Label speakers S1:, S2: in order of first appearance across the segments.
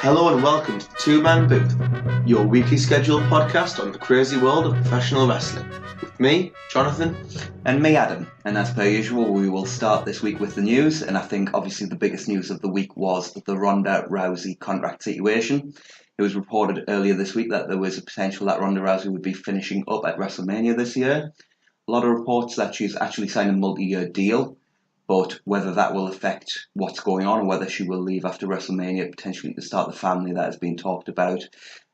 S1: Hello and welcome to the Two Man Booth, your weekly scheduled podcast on the crazy world of professional wrestling. With me, Jonathan.
S2: And me, Adam. And as per usual, we will start this week with the news. And I think obviously the biggest news of the week was the Ronda Rousey contract situation. It was reported earlier this week that there was a potential that Ronda Rousey would be finishing up at WrestleMania this year. A lot of reports that she's actually signed a multi-year deal. But whether that will affect what's going on, or whether she will leave after WrestleMania, potentially to start the family that has been talked about,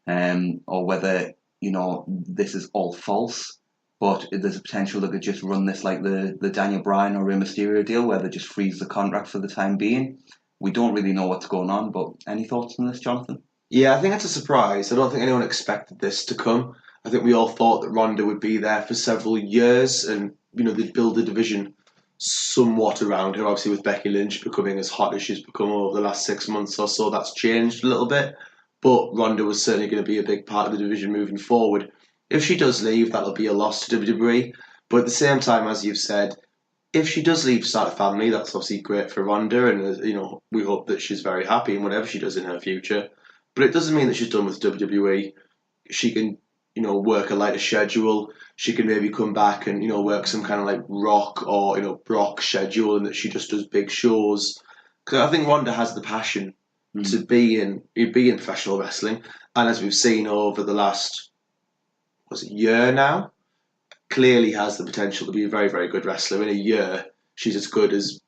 S2: or whether, this is all false, but there's a potential they could just run this like the Daniel Bryan or Rey Mysterio deal, where they just freeze the contract for the time being. We don't really know what's going on, but any thoughts on this, Jonathan?
S1: Yeah, I think that's a surprise. I don't think anyone expected this to come. I think we all thought that Ronda would be there for several years and, they'd build the division somewhat around her. Obviously with Becky Lynch becoming as hot as she's become over the last 6 months or so, that's changed a little bit, but Ronda was certainly going to be a big part of the division moving forward. If she does leave, that'll be a loss to WWE, but at the same time, as you've said, if she does leave to start a family, that's obviously great for Ronda, and we hope that she's very happy in whatever she does in her future, but it doesn't mean that she's done with WWE. She can work a lighter schedule. She can maybe come back and, work some kind of like Rock or, Brock schedule, and that she just does big shows. Because I think Ronda has the passion to be in professional wrestling. And as we've seen over the last, year now, clearly has the potential to be a very, very good wrestler. In a year, she's as good as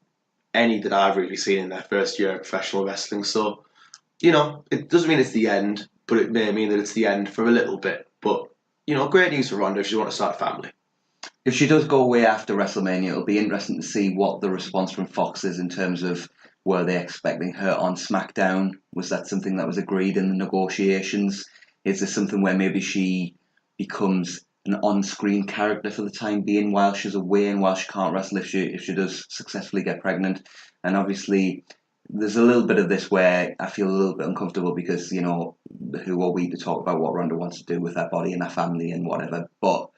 S1: any that I've really seen in their first year of professional wrestling. So, it doesn't mean it's the end, but it may mean that it's the end for a little bit. But, great news for Ronda if she wants to start a family.
S2: If she does go away after WrestleMania, it'll be interesting to see what the response from Fox is in terms of, were they expecting her on SmackDown? Was that something that was agreed in the negotiations? Is this something where maybe she becomes an on-screen character for the time being while she's away and while she can't wrestle if she does successfully get pregnant? And obviously, there's a little bit of this where I feel a little bit uncomfortable because, who are we to talk about what Ronda wants to do with her body and her family and whatever. But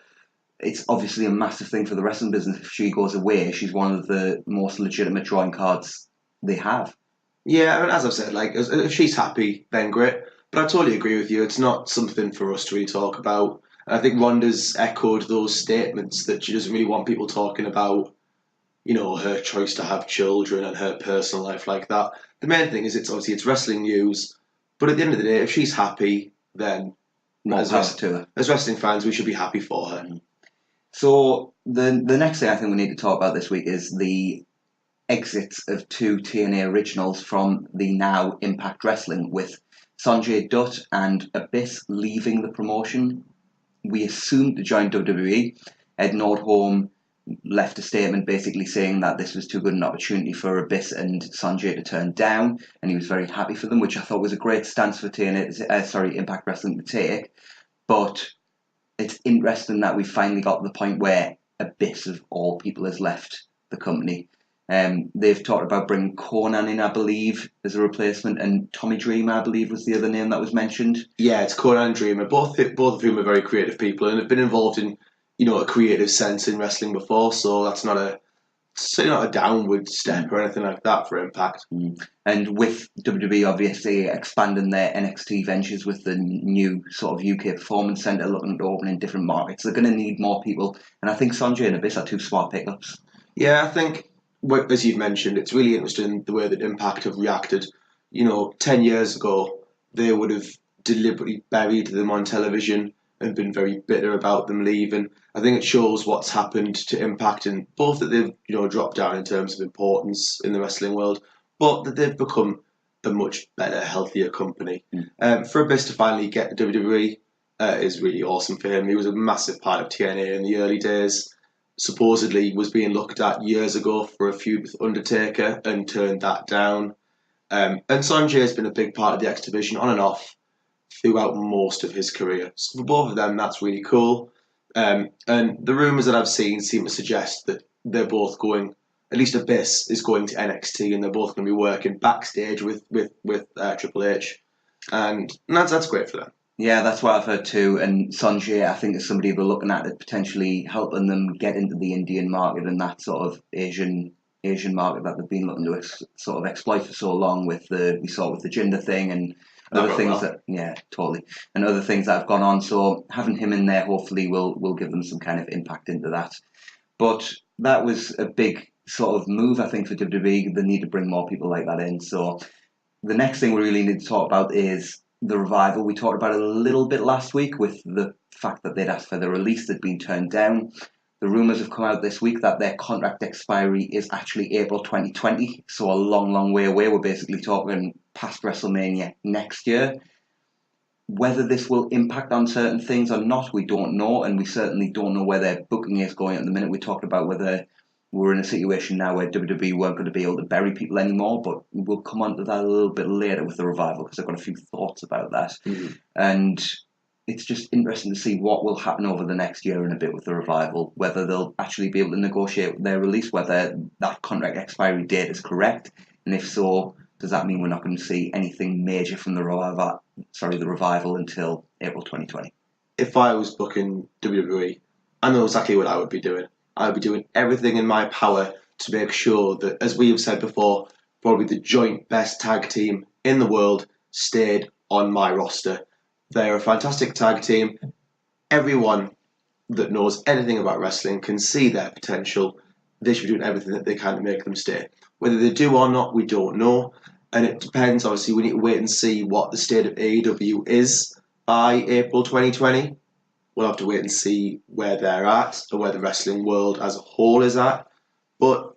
S2: it's obviously a massive thing for the wrestling business. If she goes away, she's one of the most legitimate drawing cards they have.
S1: Yeah, I mean, as I've said, if she's happy, then great. But I totally agree with you. It's not something for us to really talk about. And I think Ronda's echoed those statements that she doesn't really want people talking about her choice to have children and her personal life like that. The main thing is it's wrestling news, but at the end of the day, if she's happy, then as wrestling fans, we should be happy for her.
S2: So the next thing I think we need to talk about this week is the exits of two TNA originals from the now Impact Wrestling, with Sanjay Dutt and Abyss leaving the promotion. We assumed to join WWE. Ed Nordholm left a statement basically saying that this was too good an opportunity for Abyss and Sanjay to turn down, and he was very happy for them, which I thought was a great stance for Impact Wrestling to take. But it's interesting that we finally got to the point where Abyss, of all people, has left the company. They've talked about bringing Conan in, I believe, as a replacement, and Tommy Dreamer, I believe, was the other name that was mentioned.
S1: Yeah, it's Conan and Dreamer, both of whom are very creative people and have been involved in a creative sense in wrestling before, so that's certainly not a downward step or anything like that for Impact.
S2: And with WWE obviously expanding their NXT ventures with the new sort of UK Performance Centre looking to open in different markets, they're going to need more people. And I think Sanjay and Abyss are two smart pickups.
S1: Yeah, I think, as you've mentioned, it's really interesting the way that Impact have reacted. 10 years ago, they would have deliberately buried them on television and been very bitter about them leaving. I think it shows what's happened to Impact, and both that they've dropped down in terms of importance in the wrestling world, but that they've become a much better, healthier company. For Abyss to finally get the WWE is really awesome for him. He was a massive part of TNA in the early days. Supposedly was being looked at years ago for a feud with Undertaker and turned that down. And Sanjay has been a big part of the X Division on and off throughout most of his career. So for both of them, that's really cool. And the rumours that I've seen seem to suggest that they're both going. At least Abyss is going to NXT, and they're both going to be working backstage with Triple H, and that's great for them.
S2: Yeah, that's what I've heard too. And Sanjay, I think, is somebody they're looking at it potentially helping them get into the Indian market and that sort of Asian market that they've been looking to sort of exploit for so long. We saw it with the Jinder thing and other things totally, and other things that have gone on. So having him in there hopefully will give them some kind of impact into that. But that was a big sort of move, I think, for WWE. They need to bring more people like that in. So the next thing we really need to talk about is the Revival. We talked about it a little bit last week with the fact that they'd asked for the release, they'd been turned down. The rumours have come out this week that their contract expiry is actually April 2020, so a long, long way away. We're basically talking past WrestleMania next year. Whether this will impact on certain things or not, we don't know, and we certainly don't know where their booking is going at the minute. We talked about whether we're in a situation now where WWE weren't going to be able to bury people anymore, but we'll come on to that a little bit later with the Revival because I've got a few thoughts about that.
S1: Mm-hmm.
S2: And it's just interesting to see what will happen over the next year and a bit with the Revival, whether they'll actually be able to negotiate their release, whether that contract expiry date is correct, and if so, does that mean we're not going to see anything major from the Revival until April 2020?
S1: If I was booking WWE, I know exactly what I would be doing. I would be doing everything in my power to make sure that, as we have said before, probably the joint best tag team in the world stayed on my roster. They're a fantastic tag team. Everyone that knows anything about wrestling can see their potential. They should be doing everything that they can to make them stay. Whether they do or not, we don't know. And it depends. Obviously, we need to wait and see what the state of AEW is by April 2020. We'll have to wait and see where they're at or where the wrestling world as a whole is at. But,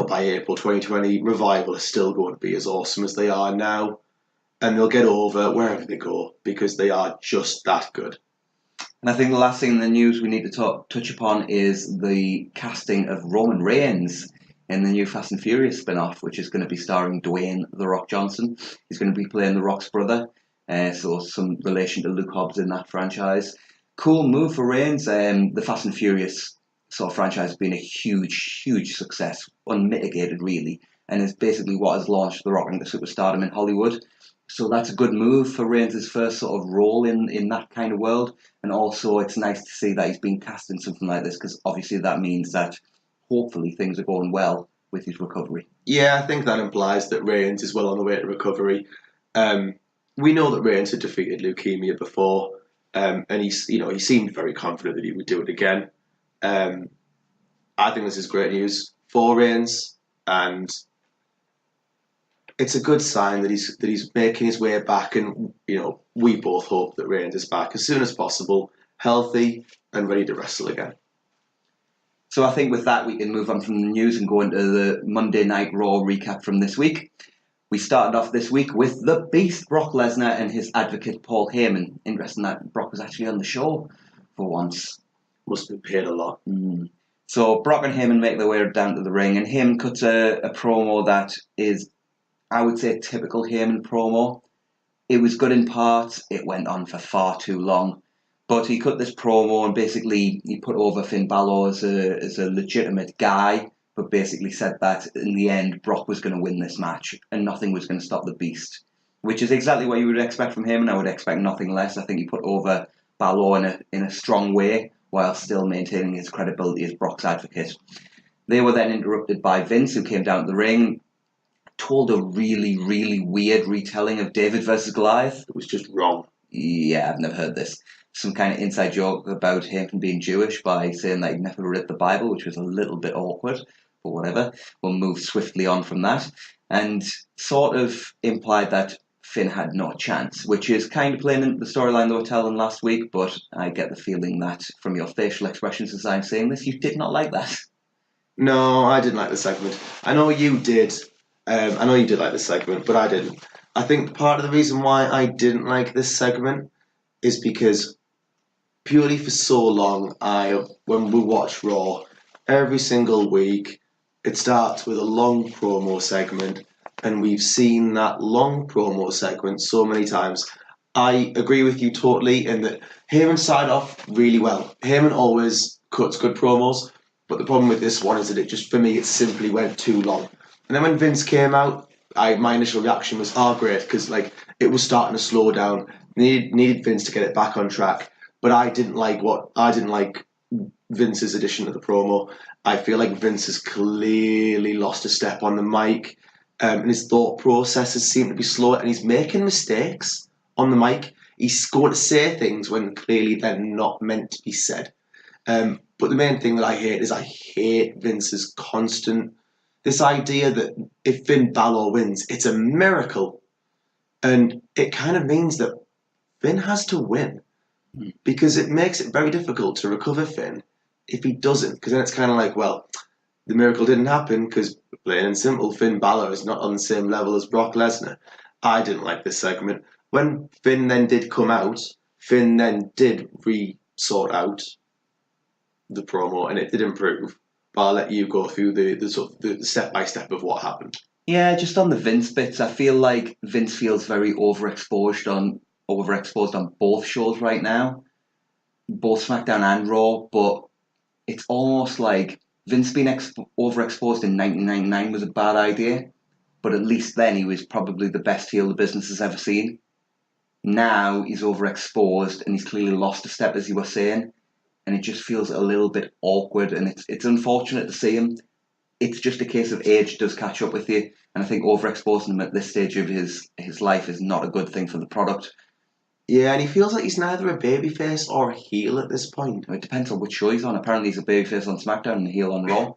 S1: by April 2020, Revival is still going to be as awesome as they are now. And they'll get over wherever they go because they are just that good.
S2: And I think the last thing in the news we need to touch upon is the casting of Roman Reigns in the new Fast and Furious spin-off, which is going to be starring Dwayne "The Rock" Johnson. He's going to be playing The Rock's brother, so some relation to Luke Hobbs in that franchise. Cool move for Reigns. The Fast and Furious sort of franchise has been a huge, huge success, unmitigated really, and is basically what has launched The Rock into superstardom in Hollywood. So that's a good move for Reigns' first sort of role in that kind of world, and also it's nice to see that he's been cast in something like this because obviously that means that hopefully things are going well with his recovery.
S1: Yeah, I think that implies that Reigns is well on the way to recovery. We know that Reigns had defeated leukemia before. And he seemed very confident that he would do it again. I think this is great news for Reigns, and it's a good sign that he's making his way back. And we both hope that Reigns is back as soon as possible, healthy and ready to wrestle again.
S2: So I think with that we can move on from the news and go into the Monday Night Raw recap from this week. We started off this week with the Beast, Brock Lesnar, and his advocate, Paul Heyman. Interesting that Brock was actually on the show for once.
S1: Must have been paid a lot.
S2: So Brock and Heyman make their way down to the ring, and Heyman cuts a promo that is, I would say, a typical Heyman promo. It was good in parts. It went on for far too long. But he cut this promo and basically he put over Finn Balor as a legitimate guy, but basically said that in the end, Brock was going to win this match and nothing was going to stop the Beast, which is exactly what you would expect from him, and I would expect nothing less. I think he put over Balor in a strong way while still maintaining his credibility as Brock's advocate. They were then interrupted by Vince, who came down to the ring, told a really, really weird retelling of David versus Goliath.
S1: It was just wrong.
S2: Yeah, I've never heard this. Some kind of inside joke about him being Jewish by saying that he'd never read the Bible, which was a little bit awkward. But whatever, we'll move swiftly on from that, and sort of implied that Finn had no chance, which is kind of playing into the storyline they were telling last week, but I get the feeling that from your facial expressions as I'm saying this, you did not like that.
S1: No, I didn't like the segment. I know you did. I know you did like the segment, but I didn't. I think part of the reason why I didn't like this segment is because purely for so long, when we watch Raw, every single week, it starts with a long promo segment, and we've seen that long promo segment so many times. I agree with you totally in that Heyman started off really well. Heyman always cuts good promos, But the problem with this one is that it just, for me, it simply went too long. And then when Vince came out, my initial reaction was, oh, great, because like it was starting to slow down. Needed Vince to get it back on track. But I didn't like Vince's addition to the promo. I feel like Vince has clearly lost a step on the mic, and his thought processes seem to be slow, and he's making mistakes on the mic. He's going to say things when clearly they're not meant to be said. But the main thing that I hate Vince's constant, this idea that if Finn Balor wins, it's a miracle. And it kind of means that Finn has to win, because it makes it very difficult to recover Finn if he doesn't. Because then it's kind of like, well, the miracle didn't happen because, plain and simple, Finn Balor is not on the same level as Brock Lesnar. I didn't like this segment. When Finn then did come out, Finn then did re-sort out the promo, and it did improve. But I'll let you go through the step by step of what happened.
S2: Yeah, just on the Vince bits, I feel like Vince feels very overexposed on both shows right now, both SmackDown and Raw. But it's almost like Vince being overexposed in 1999 was a bad idea, but at least then he was probably the best heel the business has ever seen. Now he's overexposed and he's clearly lost a step, as you were saying, and it just feels a little bit awkward, and it's unfortunate to see him. It's just a case of age does catch up with you, and I think overexposing him at this stage of his life is not a good thing for the product.
S1: Yeah, and he feels like he's neither a babyface or a heel at this point.
S2: It depends on which show he's on. Apparently he's a babyface on SmackDown and a heel on Raw.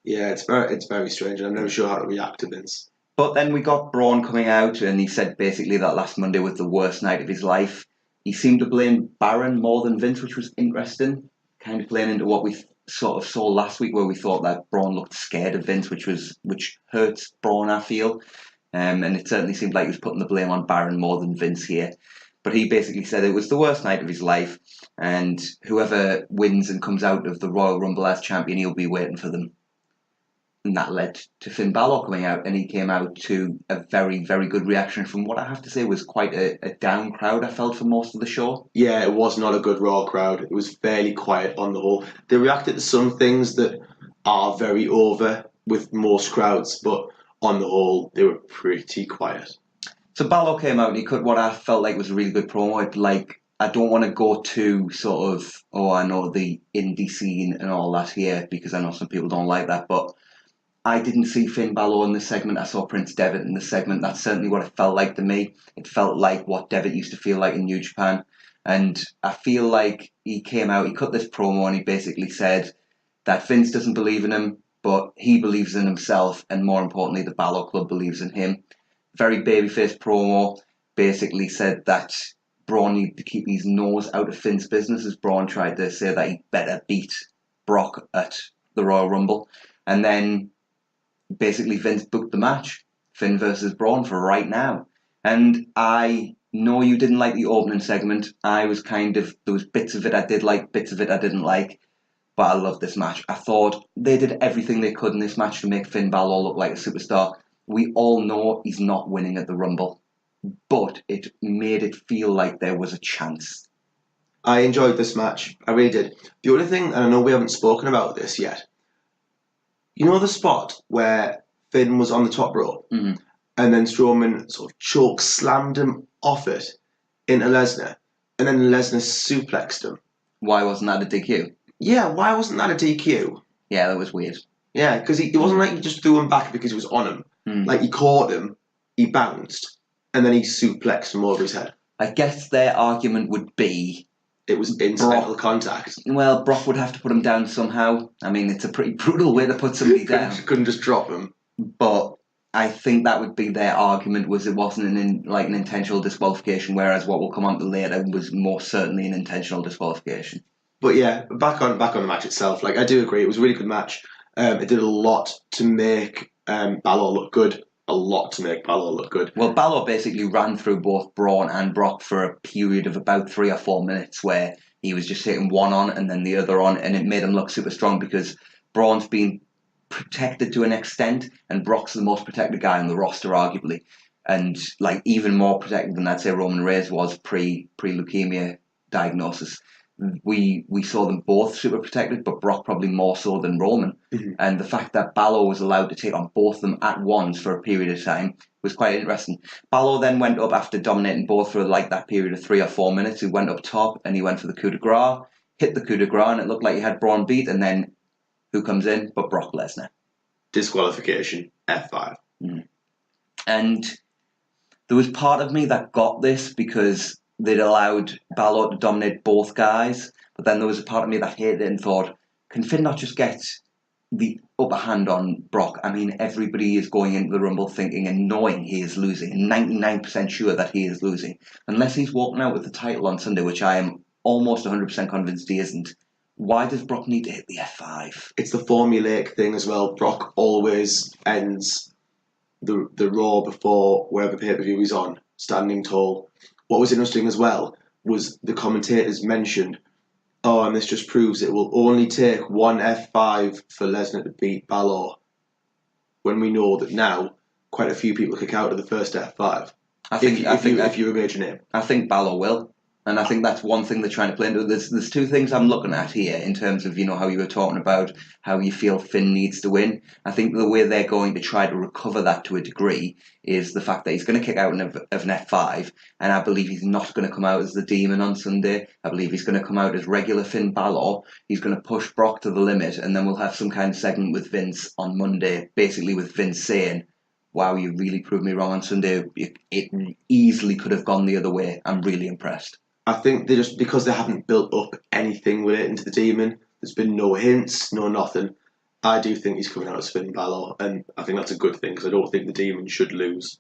S1: Yeah, it's very strange, and I'm never sure how to react to Vince.
S2: But then we got Braun coming out, and he said basically that last Monday was the worst night of his life. He seemed to blame Baron more than Vince, which was interesting. Kind of playing into what we sort of saw last week, where we thought that Braun looked scared of Vince, which hurts Braun, I feel. And it certainly seemed like he was putting the blame on Baron more than Vince here. But he basically said it was the worst night of his life, and whoever wins and comes out of the Royal Rumble as champion, he'll be waiting for them. And that led to Finn Balor coming out, and he came out to a very, very good reaction from what I have to say was quite a down crowd, I felt, for most of the show.
S1: Yeah, it was not a good Raw crowd. It was fairly quiet on the whole. They reacted to some things that are very over with most crowds, but on the whole, they were pretty quiet.
S2: So Balor came out and he cut what I felt like was a really good promo. I don't want to go to sort of, I know the indie scene and all that here, because I know some people don't like that, but I didn't see Finn Balor in this segment. I saw Prince Devitt in this segment. That's certainly what it felt like to me. It felt like what Devitt used to feel like in New Japan. And I feel like he came out, he cut this promo, and he basically said that Vince doesn't believe in him, but he believes in himself, and more importantly, the Balor Club believes in him. Very babyface promo. Basically said that Braun needed to keep his nose out of Finn's business, as Braun tried to say that he better beat Brock at the Royal Rumble. And then basically Vince booked the match, Finn versus Braun, for right now. And I know you didn't like the opening segment. There was bits of it I did like, bits of it I didn't like, but I love this match. I thought they did everything they could in this match to make Finn Balor look like a superstar. We all know he's not winning at the Rumble, but it made it feel like there was a chance.
S1: I enjoyed this match. I really did. The only thing, and I know we haven't spoken about this yet, you know the spot where Finn was on the top rope,
S2: mm-hmm.
S1: and then Strowman sort of choke slammed him off it into Lesnar, and then Lesnar suplexed him.
S2: Why wasn't that a DQ?
S1: Yeah, why wasn't that a DQ?
S2: Yeah, that was weird.
S1: Yeah, because it wasn't like he just threw him back because he was on him. Like he caught him, he bounced, and then he suplexed him over his head.
S2: I guess their argument would be
S1: it was incidental contact.
S2: Well, Brock would have to put him down somehow. I mean, it's a pretty brutal way to put somebody down.
S1: Couldn't just drop him.
S2: But I think that would be their argument, was it wasn't an intentional disqualification, whereas what will come on to later was more certainly an intentional disqualification.
S1: But yeah, back on the match itself, like I do agree, it was a really good match. It did a lot to make Balor look good. A lot to make Balor look good.
S2: Well, Balor basically ran through both Braun and Brock for a period of about 3 or 4 minutes where he was just hitting one on and then the other on, and it made him look super strong because Braun's been protected to an extent and Brock's the most protected guy on the roster, arguably. And like even more protected than I'd say Roman Reigns was pre-leukemia diagnosis. we saw them both super protected, but Brock probably more so than Roman.
S1: Mhm.
S2: And the fact that Balor was allowed to take on both of them at once for a period of time was quite interesting. Balor then went up after dominating both for like that period of 3 or 4 minutes. He went up top and he went for the coup de grace, hit the coup de grace, and it looked like he had Braun beat. And then who comes in but Brock Lesnar?
S1: Disqualification, F5.
S2: And there was part of me that got this because they'd allowed Balor to dominate both guys, but then there was a part of me that hated it and thought, can Finn not just get the upper hand on Brock? I mean, everybody is going into the Rumble thinking and knowing he is losing, and 99% sure that he is losing. Unless he's walking out with the title on Sunday, which I am almost 100% convinced he isn't, why does Brock need to hit the F5?
S1: It's the formulaic thing as well. Brock always ends the Raw before wherever pay-per-view he's on, standing tall. What was interesting as well was the commentators mentioned, oh, and this just proves it will only take one F5 for Lesnar to beat Balor, when we know that now quite a few people kick out of the first F5. If you're a major name.
S2: I think Balor will. And I think that's one thing they're trying to play into. There's two things I'm looking at here in terms of, how you were talking about how you feel Finn needs to win. I think the way they're going to try to recover that to a degree is the fact that he's going to kick out of an F5, and I believe he's not going to come out as the Demon on Sunday. I believe he's going to come out as regular Finn Balor. He's going to push Brock to the limit, and then we'll have some kind of segment with Vince on Monday, basically with Vince saying, wow, you really proved me wrong on Sunday. It easily could have gone the other way. I'm really impressed.
S1: I think they just, because they haven't built up anything relating to the Demon, there's been no hints, no nothing. I do think he's coming out as Finn Balor, and I think that's a good thing because I don't think the Demon should lose.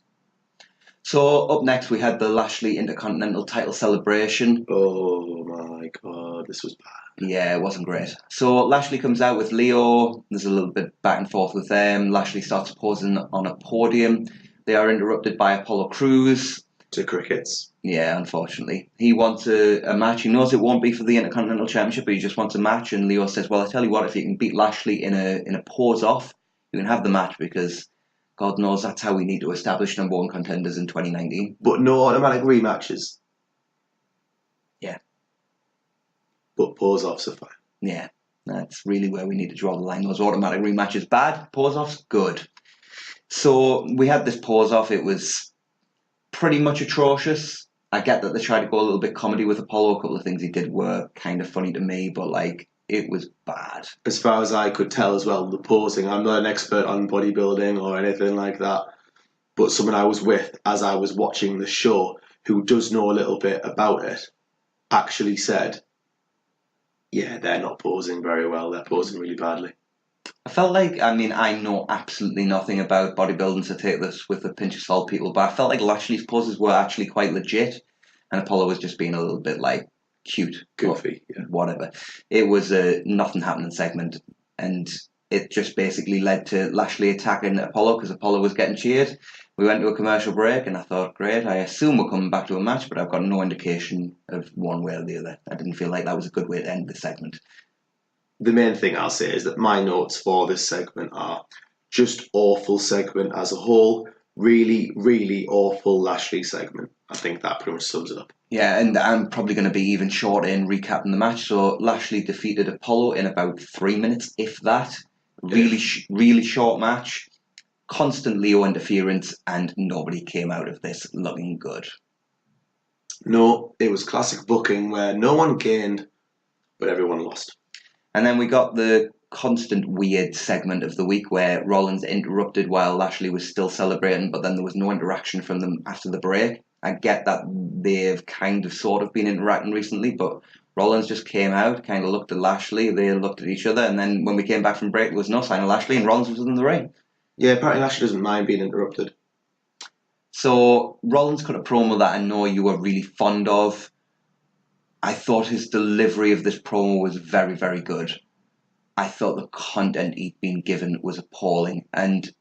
S2: So up next we had the Lashley Intercontinental title celebration.
S1: Oh my god, this was bad.
S2: Yeah, it wasn't great. So Lashley comes out with Leo. There's a little bit back and forth with them. Lashley starts posing on a podium. They are interrupted by Apollo Crews.
S1: To crickets.
S2: Yeah, unfortunately. He wants a match. He knows it won't be for the Intercontinental Championship, but he just wants a match. And Leo says, well, I tell you what, if you can beat Lashley in a pose-off, you can have the match because God knows that's how we need to establish number one contenders in 2019.
S1: But no automatic rematches.
S2: Yeah.
S1: But pose-offs are fine.
S2: Yeah, that's really where we need to draw the line. Those automatic rematches, bad. Pose-offs, good. So we had this pose-off. It was pretty much atrocious. I get that they tried to go a little bit comedy with Apollo. A couple of things he did were kind of funny to me, but it was bad.
S1: As far as I could tell as well, the posing, I'm not an expert on bodybuilding or anything like that, but someone I was with as I was watching the show who does know a little bit about it actually said, yeah, they're not posing very well, they're posing really badly.
S2: I felt I know absolutely nothing about bodybuilding, so take this with a pinch of salt, people, but I felt like Lashley's poses were actually quite legit, and Apollo was just being a little bit, cute.
S1: Goofy, yeah.
S2: Whatever. It was a nothing happening segment, and it just basically led to Lashley attacking Apollo because Apollo was getting cheered. We went to a commercial break, and I thought, great, I assume we're coming back to a match, but I've got no indication of one way or the other. I didn't feel like that was a good way to end the segment.
S1: The main thing I'll say is that my notes for this segment are just awful segment as a whole. Really, really awful Lashley segment. I think that pretty much sums it up.
S2: Yeah, and I'm probably going to be even shorter in recapping the match. So Lashley defeated Apollo in about 3 minutes, if that. Really short match. Constant Leo interference, and nobody came out of this looking good.
S1: No, it was classic booking where no one gained, but everyone lost.
S2: And then we got the constant weird segment of the week where Rollins interrupted while Lashley was still celebrating, but then there was no interaction from them after the break. I get that they've kind of sort of been interacting recently, but Rollins just came out, kind of looked at Lashley, they looked at each other, and then when we came back from break, there was no sign of Lashley, and Rollins was in the ring.
S1: Yeah, apparently Lashley doesn't mind being interrupted.
S2: So Rollins cut a promo that I know you were really fond of. I thought his delivery of this promo was very, very good. I thought the content he'd been given was appalling. And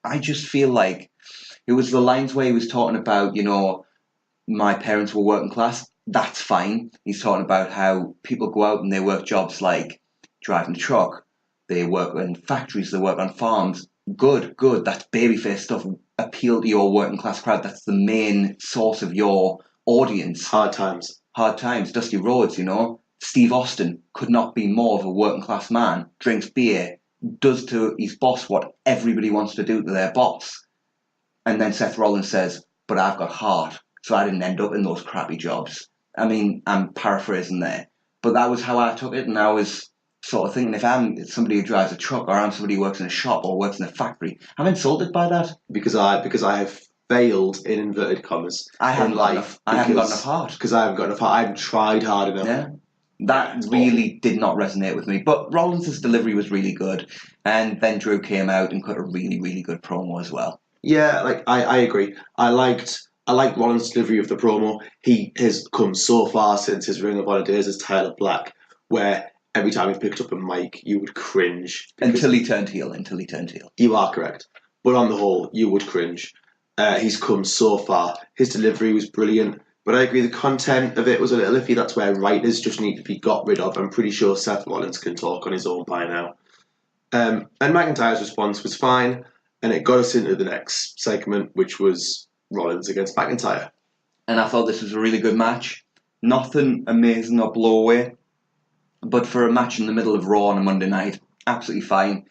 S2: I just feel like it was the lines where he was talking about, my parents were working class. That's fine. He's talking about how people go out and they work jobs like driving a truck. They work in factories. They work on farms. Good. That's babyface stuff. Appeal to your working class crowd. That's the main source of your audience.
S1: Hard times.
S2: Dusty roads, Steve Austin could not be more of a working class man, drinks beer, does to his boss what everybody wants to do to their boss. And then Seth Rollins says, but I've got heart, so I didn't end up in those crappy jobs. I mean, I'm paraphrasing there. But that was how I took it, and I was sort of thinking, if I'm somebody who drives a truck, or I'm somebody who works in a shop or works in a factory, I'm insulted by that.
S1: Because I have failed in inverted commas
S2: I haven't
S1: in
S2: got
S1: life.
S2: enough. I haven't got enough heart.
S1: Because I haven't got enough heart. I haven't tried hard enough.
S2: Yeah. That really did not resonate with me. But Rollins' delivery was really good. And then Drew came out and cut a really, really good promo as well.
S1: Yeah, like I agree. I liked Rollins' delivery of the promo. He has come so far since his Ring of Honor days as Tyler Black, where every time he picked up a mic, you would cringe.
S2: Until he turned heel.
S1: You are correct. But on the whole, you would cringe. He's come so far. His delivery was brilliant. But I agree, the content of it was a little iffy. That's where writers just need to be got rid of. I'm pretty sure Seth Rollins can talk on his own by now. And McIntyre's response was fine, and it got us into the next segment, which was Rollins against McIntyre.
S2: And I thought this was a really good match. Nothing amazing or blow away. But for a match in the middle of Raw on a Monday night, absolutely fine.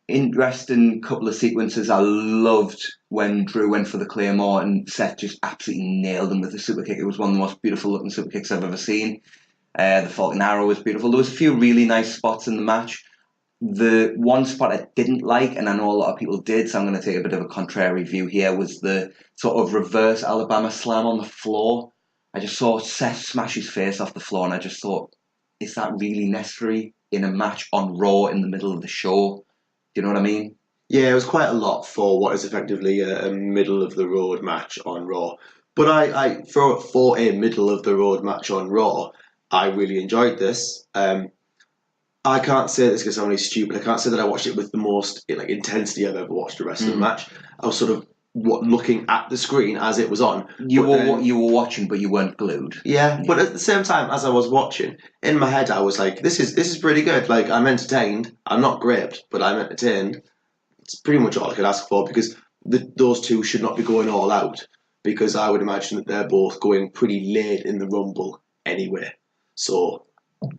S2: Interesting couple of sequences. I loved when Drew went for the Claymore and Seth just absolutely nailed him with the super kick. It was one of the most beautiful looking super kicks I've ever seen. The Falcon Arrow was beautiful. There was a few really nice spots in the match. The one spot I didn't like, and I know a lot of people did, so I'm going to take a bit of a contrary view here, was the sort of reverse Alabama slam on the floor. I just saw Seth smash his face off the floor, and I just thought, is that really necessary in a match on Raw in the middle of the show? Do you know what I mean?
S1: Yeah, it was quite a lot for what is effectively a middle of the road match on Raw. But I for a middle of the road match on Raw, I really enjoyed this. I can't say this because I'm really stupid. I can't say that I watched it with the most intensity I've ever watched a wrestling match. I was sort of looking at the screen as it was on.
S2: You were watching, but you weren't glued.
S1: Yeah, but at the same time, as I was watching, in my head I was like, "This is pretty good. Like, I'm entertained. I'm not great, but I'm entertained." It's pretty much all I could ask for, because those two should not be going all out, because I would imagine that they're both going pretty late in the Rumble anyway. So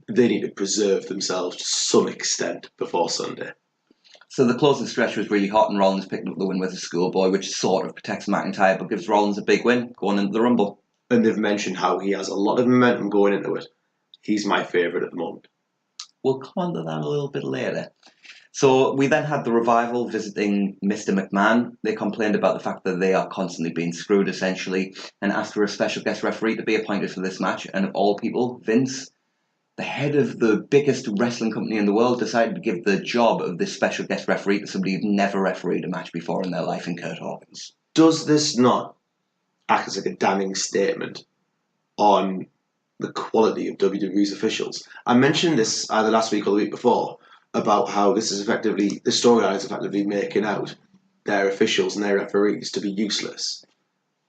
S1: they need to preserve themselves to some extent before Sunday.
S2: So the closing stretch was really hot, and Rollins picked up the win with a schoolboy, which sort of protects McIntyre but gives Rollins a big win going into the Rumble.
S1: And they've mentioned how he has a lot of momentum going into it. He's my favourite at the moment.
S2: We'll come on to that a little bit later. So we then had the Revival visiting Mr. McMahon. They complained about the fact that they are constantly being screwed, essentially, and asked for a special guest referee to be appointed for this match. And of all people, Vince, the head of the biggest wrestling company in the world, decided to give the job of this special guest referee to somebody who'd never refereed a match before in their life, in Kurt Hawkins.
S1: Does this not act as like a damning statement on the quality of WWE's officials? I mentioned this either last week or the week before about how the storyline is effectively making out their officials and their referees to be useless.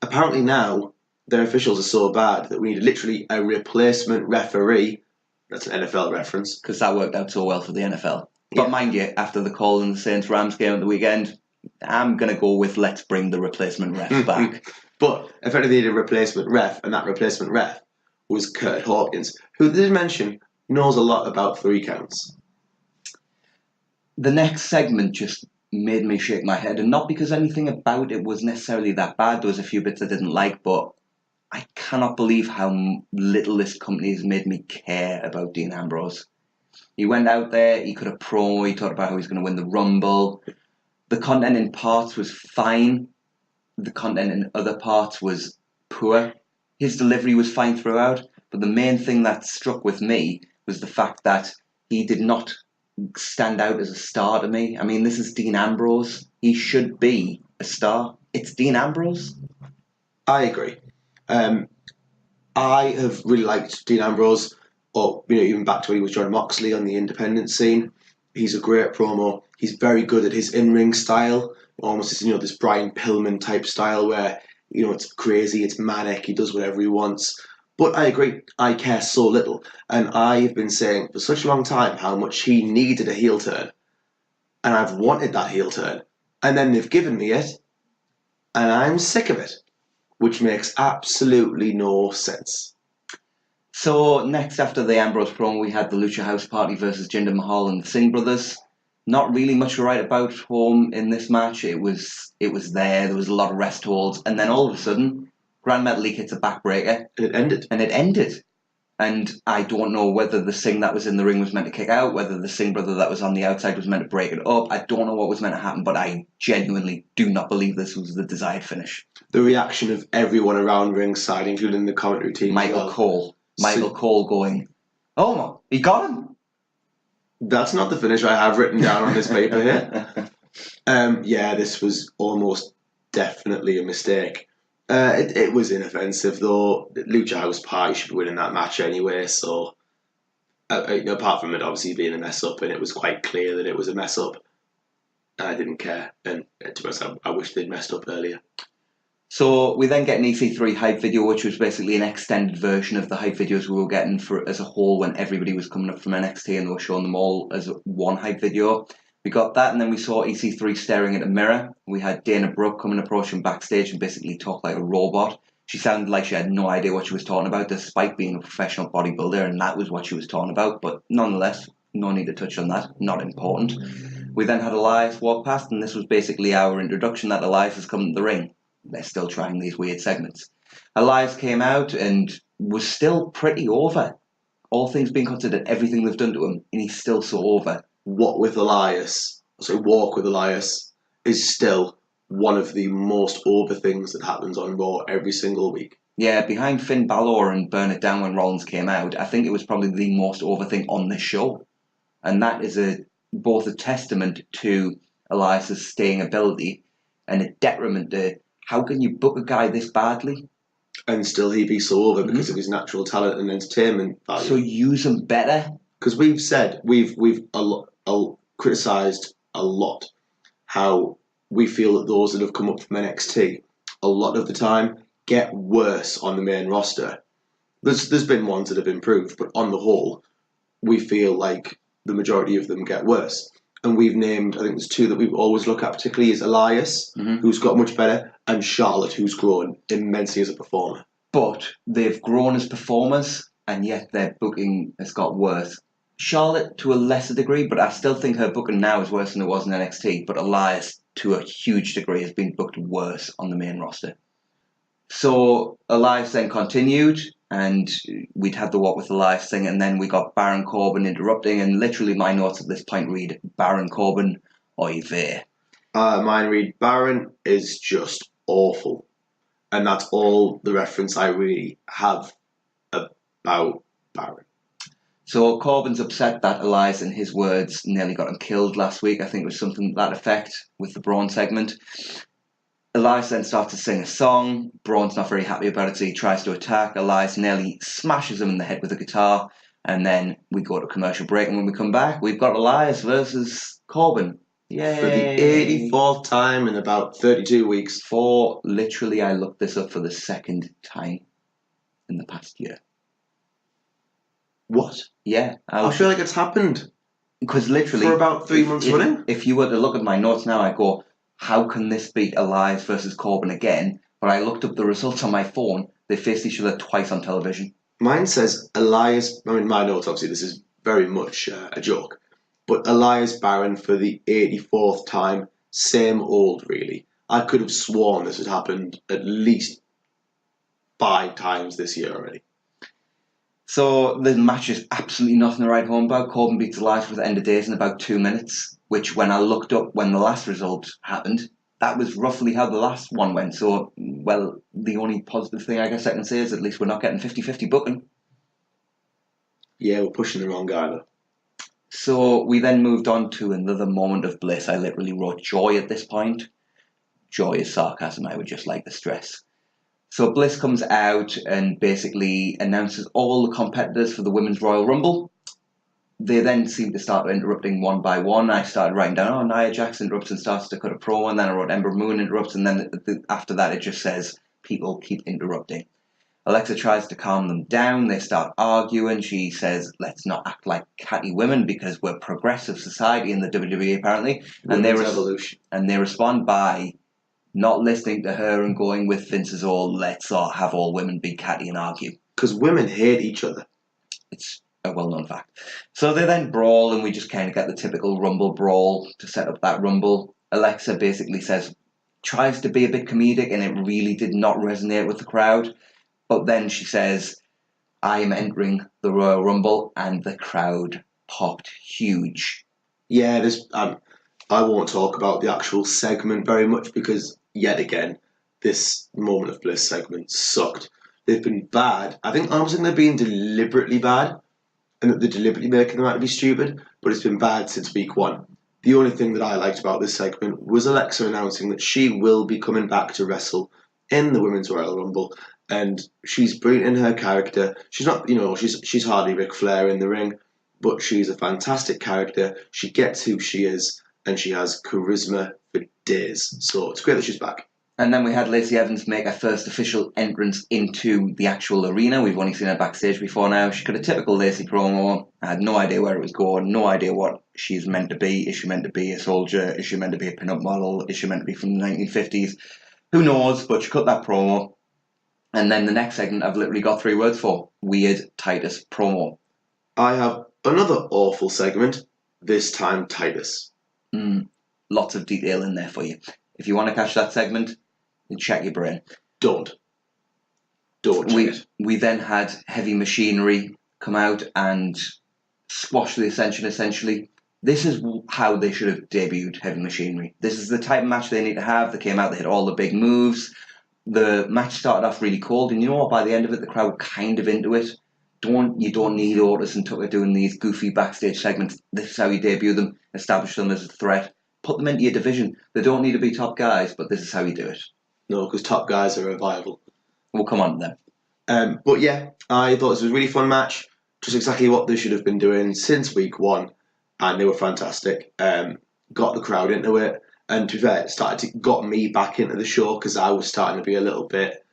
S1: Apparently now their officials are so bad that we need literally a replacement referee. That's an NFL reference.
S2: Because that worked out so well for the NFL. But mind you, after the call in the Saints-Rams game at the weekend, I'm going to go with let's bring the replacement ref back.
S1: But effectively they need a replacement ref, and that replacement ref was Kurt Hawkins, who they did mention knows a lot about 3 counts.
S2: The next segment just made me shake my head, and not because anything about it was necessarily that bad. There was a few bits I didn't like, but I cannot believe how little this company has made me care about Dean Ambrose. He went out there, he cut a promo, he talked about how he's going to win the Rumble. The content in parts was fine. The content in other parts was poor. His delivery was fine throughout, but the main thing that struck with me was the fact that he did not stand out as a star to me. I mean, this is Dean Ambrose. He should be a star. It's Dean Ambrose.
S1: I agree. I have really liked Dean Ambrose, or even back to when he was John Moxley on the independent scene. He's a great promo. He's very good at his in-ring style, almost this Brian Pillman type style where it's crazy, it's manic, he does whatever he wants. But I agree, I care so little, and I have been saying for such a long time how much he needed a heel turn, and I've wanted that heel turn, and then they've given me it, and I'm sick of it, which makes absolutely no sense.
S2: So next, after the Ambrose promo, we had the Lucha House Party versus Jinder Mahal and the Singh brothers. Not really much to write about home in this match. It was there. There was a lot of rest holds, and then all of a sudden, Grand Metalik hits a backbreaker,
S1: And it ended.
S2: And I don't know whether the Singh that was in the ring was meant to kick out, whether the Singh brother that was on the outside was meant to break it up. I don't know what was meant to happen, but I genuinely do not believe this was the desired finish.
S1: The reaction of everyone around ringside, including the commentary team.
S2: Michael Cole going, "Oh, he got him."
S1: That's not the finish I have written down on this paper here. Yeah, this was almost definitely a mistake. It was inoffensive, though. Lucha House Party should be winning that match anyway, so apart from it obviously being a mess up, and it was quite clear that it was a mess up, I didn't care, and to be honest, I wish they'd messed up earlier.
S2: So we then get an EC3 hype video, which was basically an extended version of the hype videos we were getting for as a whole when everybody was coming up from NXT and they were showing them all as one hype video. We got that, and then we saw EC3 staring at a mirror. We had Dana Brooke come and approach him backstage and basically talk like a robot. She sounded like she had no idea what she was talking about, despite being a professional bodybuilder, and that was what she was talking about. But nonetheless, no need to touch on that. Not important. We then had Elias walk past, and this was basically our introduction that Elias has come to the ring. They're still trying these weird segments. Elias came out and was still pretty over. All things being considered, everything they've done to him, and he's still so over.
S1: Walk with Elias is still one of the most over things that happens on Raw every single week.
S2: Yeah, behind Finn Balor and Burn It Down when Rollins came out, I think it was probably the most over thing on this show. And that is both a testament to Elias's staying ability and a detriment to how can you book a guy this badly?
S1: And still he be so over because of his natural talent and entertainment value.
S2: So use him better.
S1: Because we've criticised a lot how we feel that those that have come up from NXT a lot of the time get worse on the main roster. There's been ones that have improved, but on the whole, we feel like the majority of them get worse. And we've named, I think there's two that we always look at particularly, is Elias, who's got much better, and Charlotte, who's grown immensely as a performer.
S2: But they've grown as performers, and yet their booking has got worse. Charlotte to a lesser degree, but I still think her booking now is worse than it was in NXT. But Elias, to a huge degree, has been booked worse on the main roster. So Elias then continued, and we'd had the Walk with Elias thing, and then we got Baron Corbin interrupting, and literally my notes at this point read, Baron Corbin, oy vey.
S1: Mine read, Baron is just awful. And that's all the reference I really have about Baron.
S2: So Corbin's upset that Elias, in his words, nearly got him killed last week. I think it was something to that effect with the Braun segment. Elias then starts to sing a song. Braun's not very happy about it, so he tries to attack. Elias nearly smashes him in the head with a guitar. And then we go to commercial break, and when we come back, we've got Elias versus Corbin. Yay!
S1: For the 84th time in about 32 weeks.
S2: Literally, I looked this up for the second time in the past year.
S1: What?
S2: Yeah.
S1: I feel like it's happened.
S2: Because literally...
S1: For about 3 months running?
S2: If you were to look at my notes now, I go, how can this be Elias versus Corbin again? But I looked up the results on my phone. They faced each other twice on television.
S1: Mine says Elias... I mean, my notes, obviously, this is very much a joke. But Elias Baron for the 84th time. Same old, really. I could have sworn this had happened at least 5 times this year already.
S2: So the match is absolutely nothing to write home about. Corbin beats Elias for the end of days in about 2 minutes, which when I looked up when the last result happened, that was roughly how the last one went. So, well, the only positive thing I guess I can say is at least we're not getting 50-50 booking.
S1: Yeah, we're pushing the wrong guy though.
S2: So we then moved on to another moment of bliss. I literally wrote joy at this point. Joy is sarcasm, I would just like to stress. So Bliss comes out and basically announces all the competitors for the Women's Royal Rumble. They then seem to start interrupting one by one. I started writing down, Nia Jax interrupts and starts to cut a promo, and then I wrote Ember Moon interrupts, and then after that it just says, people keep interrupting. Alexa tries to calm them down. They start arguing. She says, let's not act like catty women because we're progressive society in the WWE apparently. And they respond by not listening to her and going with Vince's let's have all women be catty and argue.
S1: because women hate each other.
S2: It's a well-known fact. So they then brawl, and we just kind of get the typical Rumble brawl to set up that Rumble. Alexa basically tries to be a bit comedic, and it really did not resonate with the crowd. But then she says, "I am entering the Royal Rumble," and the crowd popped huge.
S1: Yeah, I won't talk about the actual segment very much because, yet again, this Moment of Bliss segment sucked. They've been bad. I don't think they're being deliberately bad and that they're deliberately making them out to be stupid, but it's been bad since week 1. The only thing that I liked about this segment was Alexa announcing that she will be coming back to wrestle in the Women's Royal Rumble, and she's brilliant in her character. She's not, she's hardly Ric Flair in the ring, but she's a fantastic character. She gets who she is, and she has charisma for days. So it's great that she's back.
S2: And then we had Lacey Evans make her first official entrance into the actual arena. We've only seen her backstage before now. She got a typical Lacey promo. I had no idea where it was going, no idea what she's meant to be. Is she meant to be a soldier? Is she meant to be a pin-up model? Is she meant to be from the 1950s? Who knows? But she cut that promo. And then the next segment I've literally got 3 words for. Weird Titus promo.
S1: I have another awful segment, this time Titus.
S2: Lots of detail in there for you. If you want to catch that segment, then check your brain.
S1: Don't check it.
S2: We then had Heavy Machinery come out and squash the Ascension, essentially. This is how they should have debuted Heavy Machinery. This is the type of match they need to have. They came out, they hit all the big moves. The match started off really cold, and you know what? By the end of it, the crowd were kind of into it. You don't need Otis and Tucker doing these goofy backstage segments. This is how you debut them, establish them as a threat, put them into your division. They don't need to be top guys, but this is how you do it.
S1: No, because top guys are revival.
S2: We'll come on to them.
S1: But yeah, I thought this was a really fun match. Just exactly what they should have been doing since week 1, and they were fantastic. Got the crowd into it, and to be fair, got me back into the show because I was starting to be a little bit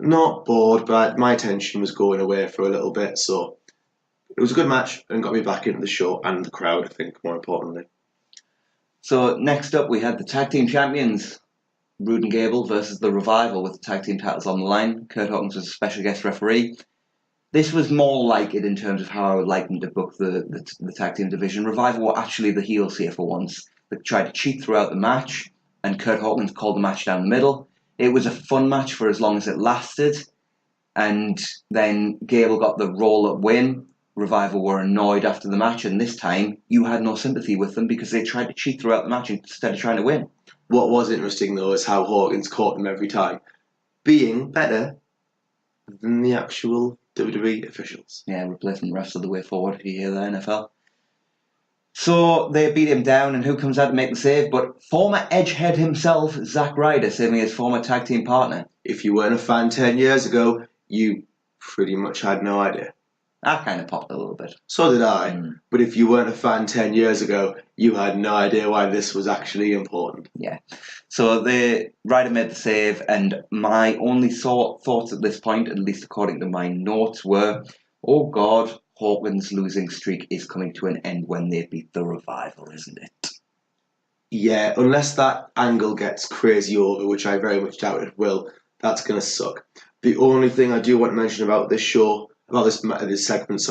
S1: not bored, but my attention was going away for a little bit. So it was a good match and got me back into the show and the crowd, I think, more importantly.
S2: So next up, we had the tag team champions. Rude and Gable versus the Revival with the tag team titles on the line. Kurt Hawkins was a special guest referee. This was more like it in terms of how I would like them to book the tag team division. Revival were actually the heels here for once. They tried to cheat throughout the match, and Kurt Hawkins called the match down the middle. It was a fun match for as long as it lasted, and then Gable got the roll-up win. Revival were annoyed after the match, and this time you had no sympathy with them because they tried to cheat throughout the match instead of trying to win.
S1: What was interesting, though, is how Hawkins caught them every time, being better than the actual WWE officials.
S2: Yeah, replacement refs are the way forward if you hear the NFL. So they beat him down, and who comes out to make the save but former Edgehead himself, Zack Ryder, saving his former tag team partner.
S1: If you weren't a fan 10 years ago, you pretty much had no idea.
S2: I kind of popped a little bit.
S1: So did I. But if you weren't a fan 10 years ago, you had no idea why this was actually important.
S2: Yeah. So Ryder made the save, and my only thoughts at this point, at least according to my notes, were, oh God, Hawkins' losing streak is coming to an end when they beat the Revival, isn't it?
S1: Yeah, unless that angle gets crazy over, which I very much doubt it will, that's going to suck. The only thing I do want to mention about this show, about this segment,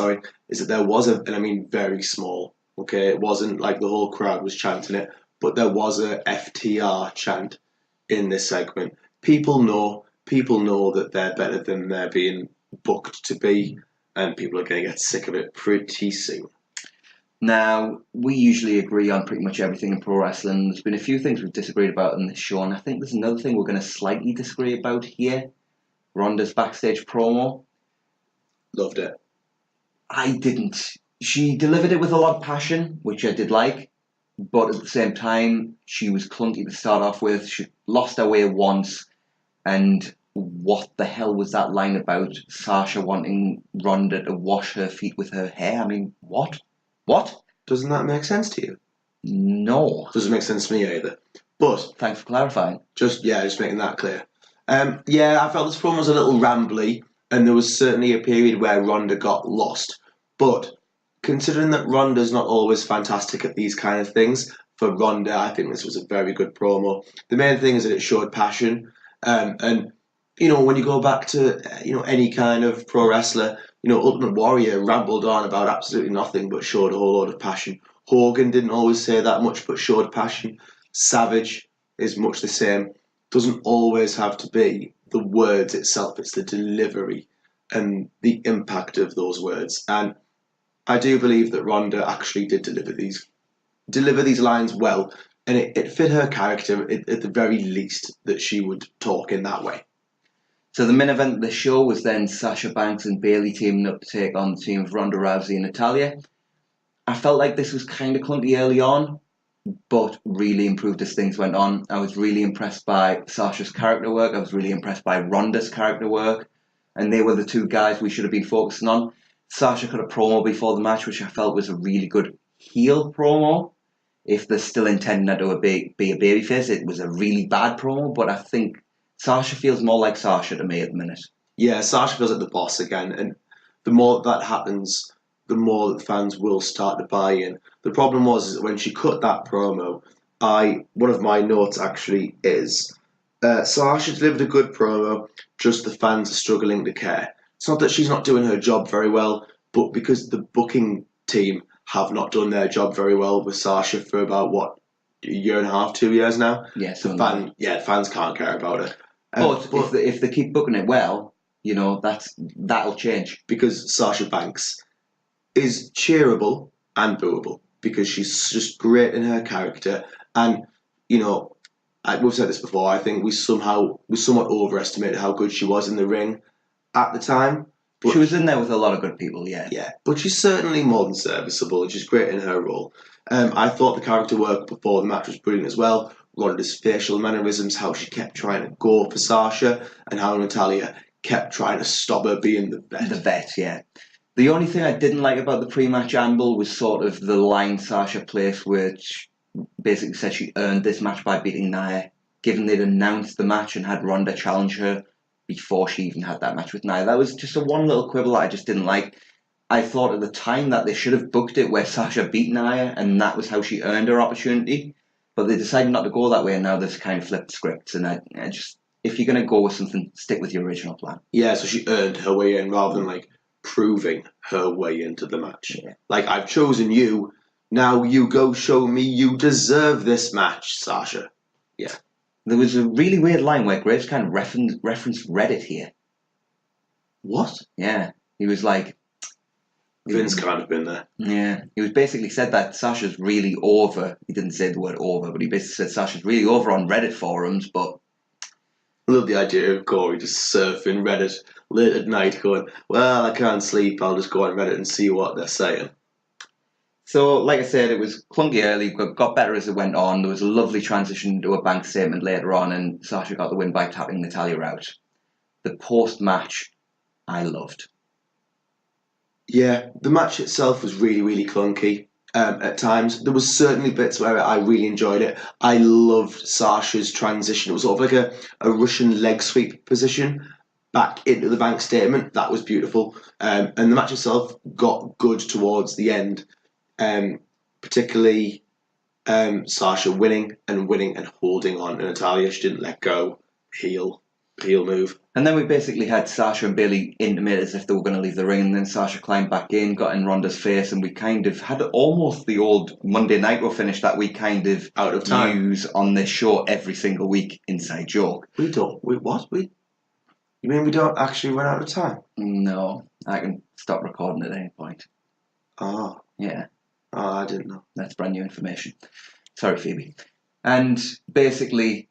S1: is that there was and I mean very small, okay? It wasn't like the whole crowd was chanting it, but there was a FTR chant in this segment. People know that they're better than they're being booked to be, and people are going to get sick of it pretty soon.
S2: Now, we usually agree on pretty much everything in pro wrestling. There's been a few things we've disagreed about in this show, and I think there's another thing we're going to slightly disagree about here. Ronda's backstage promo.
S1: Loved it.
S2: I didn't. She delivered it with a lot of passion, which I did like, but at the same time, she was clunky to start off with. She lost her way once, and what the hell was that line about Sasha wanting Ronda to wash her feet with her hair? I mean, what? What?
S1: Doesn't that make sense to you?
S2: No.
S1: Doesn't make sense to me either. But
S2: thanks for clarifying.
S1: Just making that clear. I felt this promo was a little rambly, and there was certainly a period where Ronda got lost. But considering that Ronda's not always fantastic at these kind of things, for Ronda, I think this was a very good promo. The main thing is that it showed passion, and when you go back to any kind of pro wrestler, Ultimate Warrior rambled on about absolutely nothing but showed a whole lot of passion. Hogan didn't always say that much but showed passion. Savage is much the same. Doesn't always have to be the words itself, it's the delivery and the impact of those words. And I do believe that Ronda actually did deliver these lines well, and it fit her character at the very least that she would talk in that way.
S2: So the main event of the show was then Sasha Banks and Bayley teaming up to take on the team of Ronda Rousey and Natalya. I felt like this was kind of clunky early on, but really improved as things went on. I was really impressed by Sasha's character work. I was really impressed by Ronda's character work. And they were the two guys we should have been focusing on. Sasha cut a promo before the match, which I felt was a really good heel promo. If they're still intending that to be a babyface, it was a really bad promo, but I think Sasha feels more like Sasha to me at the minute.
S1: Yeah, Sasha feels like the boss again, and the more that happens, the more that fans will start to buy in. The problem was is when she cut that promo, one of my notes actually is Sasha delivered a good promo, just the fans are struggling to care. It's not that she's not doing her job very well, but because the booking team have not done their job very well with Sasha for about a year and a half, 2 years now.
S2: Yeah, so
S1: fans can't care about her.
S2: But if they keep booking it well, that'll change.
S1: Because Sasha Banks is cheerable and booable because she's just great in her character, and we've said this before. I think we somewhat overestimated how good she was in the ring at the time.
S2: But she was in there with a lot of good people, yeah.
S1: Yeah, but she's certainly more than serviceable, and she's great in her role. I thought the character work before the match was brilliant as well. Ronda's facial mannerisms, how she kept trying to go for Sasha, and how Natalya kept trying to stop her being the vet.
S2: The vet, yeah. The only thing I didn't like about the pre-match amble was sort of the line Sasha placed, which basically said she earned this match by beating Nia, given they'd announced the match and had Ronda challenge her before she even had that match with Nia. That was just one little quibble that I just didn't like. I thought at the time that they should have booked it where Sasha beat Nia and that was how she earned her opportunity. But they decided not to go that way, and now they've kind of flipped scripts. And I just, if you're going to go with something, stick with your original plan.
S1: Yeah, so she earned her way in rather than proving her way into the match.
S2: Yeah.
S1: I've chosen you, now you go show me you deserve this match, Sasha. Yeah.
S2: There was a really weird line where Graves kind of referenced Reddit here.
S1: What?
S2: Yeah. He was like...
S1: Vince can't have been there.
S2: Yeah. He was basically said that Sasha's really over. He didn't say the word over, but he basically said Sasha's really over on Reddit forums, but...
S1: I love the idea of Corey just surfing Reddit late at night going, well, I can't sleep, I'll just go on Reddit and see what they're saying.
S2: So, like I said, it was clunky early, got better as it went on. There was a lovely transition into a bank statement later on, and Sasha got the win by tapping Natalya out. The post-match, I loved.
S1: Yeah, the match itself was really, really clunky at times. There was certainly bits where I really enjoyed it. I loved Sasha's transition. It was sort of like a Russian leg sweep position back into the bank statement. That was beautiful. And the match itself got good towards the end. Particularly Sasha winning and holding on to Natalya. She didn't let go. Heel move.
S2: And then we basically had Sasha and Bayley intimate as if they were going to leave the ring, and then Sasha climbed back in, got in Ronda's face, and we kind of had almost the old Monday Nitro finish that we kind of
S1: out of time
S2: use on this show every single week. Inside joke.
S1: You mean we don't actually run out of time?
S2: No, I can stop recording at any point.
S1: Oh.
S2: Yeah.
S1: Oh, I didn't know.
S2: That's brand new information. Sorry, Phoebe. And basically,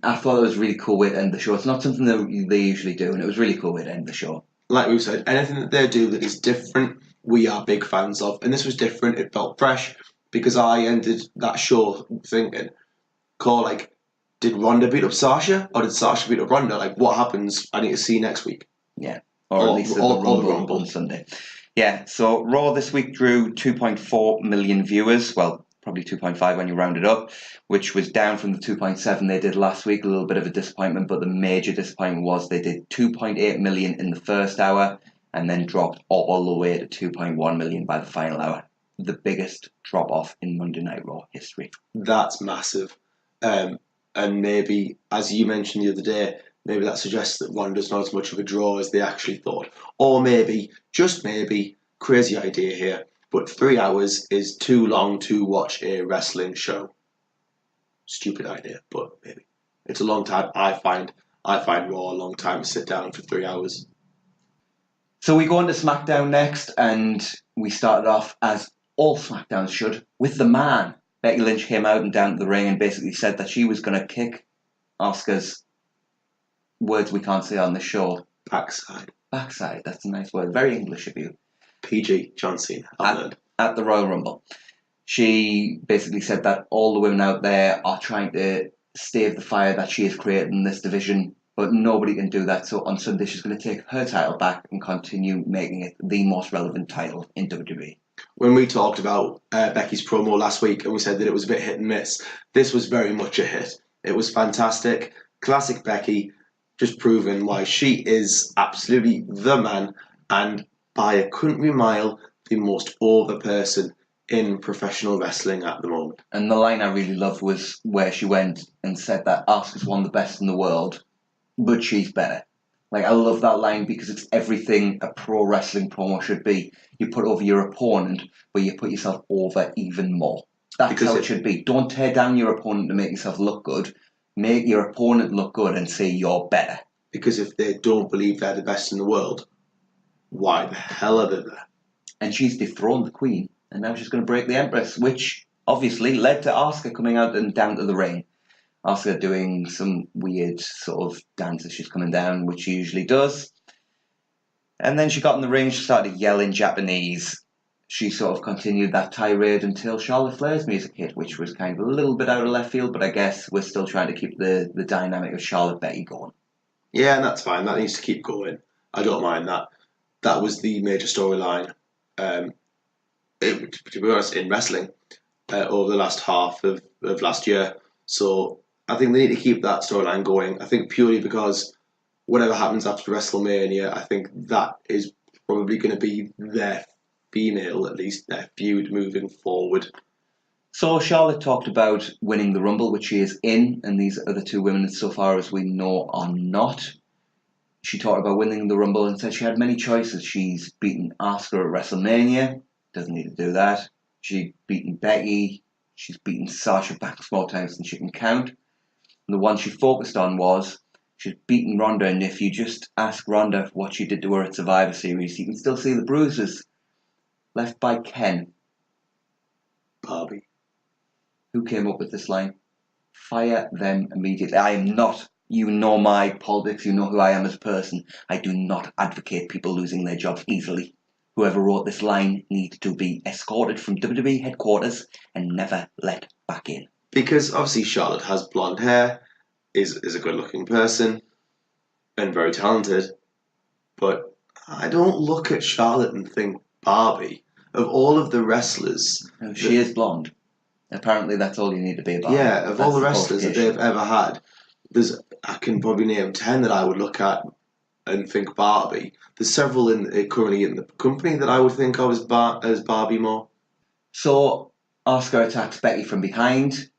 S2: I thought it was a really cool way to end the show. It's not something that they usually do, and it was a really cool way to end the show.
S1: Like we've said, anything that they do that is different, we are big fans of. And this was different. It felt fresh because I ended that show thinking, did Ronda beat up Sasha or did Sasha beat up Ronda? What happens? I need to see next week.
S2: Yeah. Or at least the Rumble on Sunday. Yeah, so Raw this week drew 2.4 million viewers. Well, probably 2.5 when you round it up, which was down from the 2.7 they did last week. A little bit of a disappointment, but the major disappointment was they did 2.8 million in the first hour and then dropped all the way to 2.1 million by the final hour. The biggest drop-off in Monday Night Raw history.
S1: That's massive. And maybe, as you mentioned the other day, maybe that suggests that Ronda's not as much of a draw as they actually thought. Or maybe, just maybe, crazy idea here, but 3 hours is too long to watch a wrestling show. Stupid idea, but maybe. It's a long time. I find Raw a long time to sit down for 3 hours.
S2: So we go on to SmackDown next, and we started off, as all SmackDowns should, with the man. Becky Lynch came out and down to the ring and basically said that she was going to kick Asuka's, words we can't say on the show.
S1: Backside.
S2: Backside, that's a nice word. Very English of you.
S1: PG, John Cena.
S2: At the Royal Rumble. She basically said that all the women out there are trying to stave the fire that she has created in this division, but nobody can do that. So on Sunday, she's going to take her title back and continue making it the most relevant title in WWE.
S1: When we talked about Becky's promo last week and we said that it was a bit hit and miss, this was very much a hit. It was fantastic. Classic Becky, just proving why she is absolutely the man and by a country mile the most over person in professional wrestling at the moment.
S2: And the line I really loved was where she went and said that Asuka's one of the best in the world, but she's better. Like, I love that line because it's everything a pro wrestling promo should be. You put over your opponent, but you put yourself over even more. That's how it should be. Don't tear down your opponent to make yourself look good. Make your opponent look good and say you're better.
S1: Because if they don't believe they're the best in the world, why the hell are they there?
S2: And she's dethroned the Queen, and now she's going to break the Empress, which obviously led to Asuka coming out and down to the ring. Asuka doing some weird sort of dance as she's coming down, which she usually does. And then she got in the ring, she started yelling Japanese. She sort of continued that tirade until Charlotte Flair's music hit, which was kind of a little bit out of left field, but I guess we're still trying to keep the dynamic of Charlotte Becky going.
S1: Yeah, and that's fine. That needs to keep going. I don't mind that. That was the major storyline, to be honest, in wrestling over the last half of last year. So I think they need to keep that storyline going. I think purely because whatever happens after WrestleMania, I think that is probably going to be their female, at least, their feud moving forward.
S2: So Charlotte talked about winning the Rumble, which she is in, and these other two women, so far as we know, are not. She talked about winning the Rumble and said she had many choices. She's beaten Asuka at WrestleMania. Doesn't need to do that. She's beaten Becky. She's beaten Sasha Banks more times than she can count. And the one she focused on was she's beaten Ronda, and if you just ask Ronda what she did to her at Survivor Series, you can still see the bruises left by Ken.
S1: Barbie.
S2: Who came up with this line? Fire them immediately. I am not. You know my politics. You know who I am as a person. I do not advocate people losing their jobs easily. Whoever wrote this line needs to be escorted from WWE headquarters and never let back in.
S1: Because obviously Charlotte has blonde hair, is a good-looking person, and very talented. But I don't look at Charlotte and think Barbie. Of all of the wrestlers...
S2: No, she is blonde. Apparently that's all you need to be about.
S1: Yeah, of all the wrestlers that they've ever had, I can probably name 10 that I would look at and think Barbie. There's several currently in the company that I would think of as Barbie more.
S2: So Asuka attacks Becky from behind.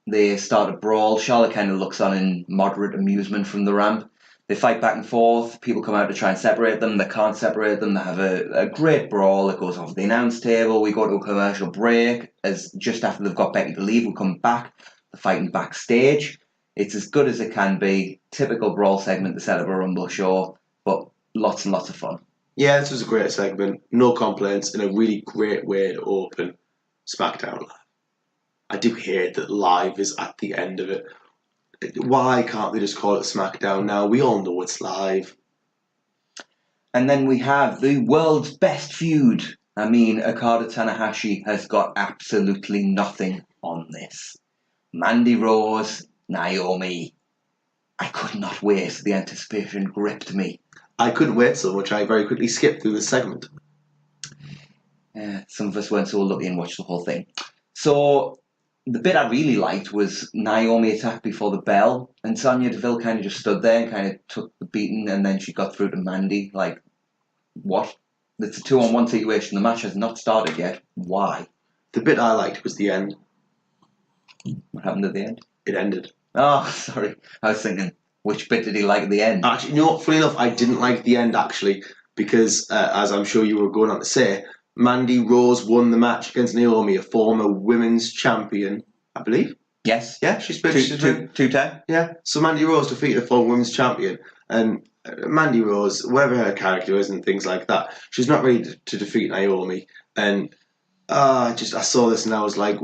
S2: They start a brawl. Charlotte kind of looks on in moderate amusement from the ramp. They fight back and forth. People come out to try and separate them. They can't separate them. They have a great brawl. It goes off the announce table. We go to a commercial break. As just after they've got Becky to leave, we come back. They're fighting backstage. It's as good as it can be. Typical brawl segment to set up a Rumble show, but lots and lots of fun.
S1: Yeah, this was a great segment. No complaints and a really great way to open SmackDown Live. I do hate that Live is at the end of it. Why can't they just call it SmackDown now? We all know it's live.
S2: And then we have the world's best feud. I mean, Okada Tanahashi has got absolutely nothing on this. Mandy Rose, Naomi. I could not wait. The anticipation gripped me.
S1: I couldn't wait so much. I very quickly skipped through the segment.
S2: Some of us weren't so lucky and watched the whole thing. So the bit I really liked was Naomi attacked before the bell, and Sonya Deville kind of just stood there and kind of took the beating, and then she got through to Mandy. Like, what? It's a 2-on-1 situation. The match has not started yet. Why?
S1: The bit I liked was the end.
S2: What happened at the end?
S1: It ended.
S2: Oh, sorry. I was thinking Which bit did he like at the end?
S1: Actually, you know what? Funny enough, I didn't like the end actually because, as I'm sure you were going on to say, Mandy Rose won the match against Naomi, a former women's champion, I believe.
S2: Yes.
S1: Yeah, she's been
S2: two-time.
S1: Yeah, so Mandy Rose defeated a former women's champion, and Mandy Rose, whatever her character is and things like that, she's not ready to defeat Naomi. And I saw this and I was like,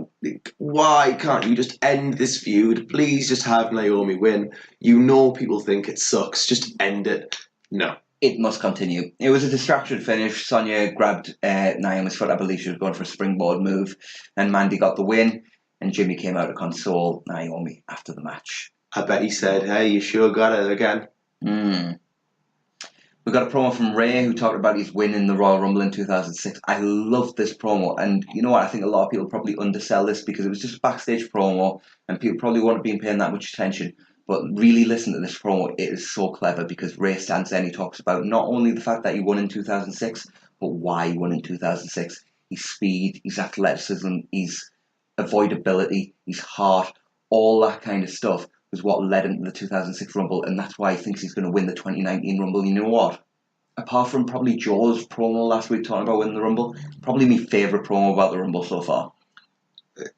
S1: why can't you just end this feud? Please just have Naomi win. You know people think it sucks. Just end it. No.
S2: It must continue. It was a distraction finish. Sonya grabbed Naomi's foot. I believe she was going for a springboard move, and Mandy got the win. And Jimmy came out to console Naomi after the match.
S1: I bet he said, "Hey, you sure got it again."
S2: We got a promo from Ray who talked about his win in the Royal Rumble in 2006. I loved this promo, and you know what? I think a lot of people probably undersell this because it was just a backstage promo, and people probably won't have been paying that much attention. But really listen to this promo. It is so clever because Ray stands there and he talks about not only the fact that he won in 2006, but why he won in 2006. His speed, his athleticism, his avoidability, his heart, all that kind of stuff was what led him to the 2006 Rumble, and that's why he thinks he's going to win the 2019 Rumble. You know what? Apart from probably Joe's promo last week talking about winning the Rumble, probably my favourite promo about the Rumble so far.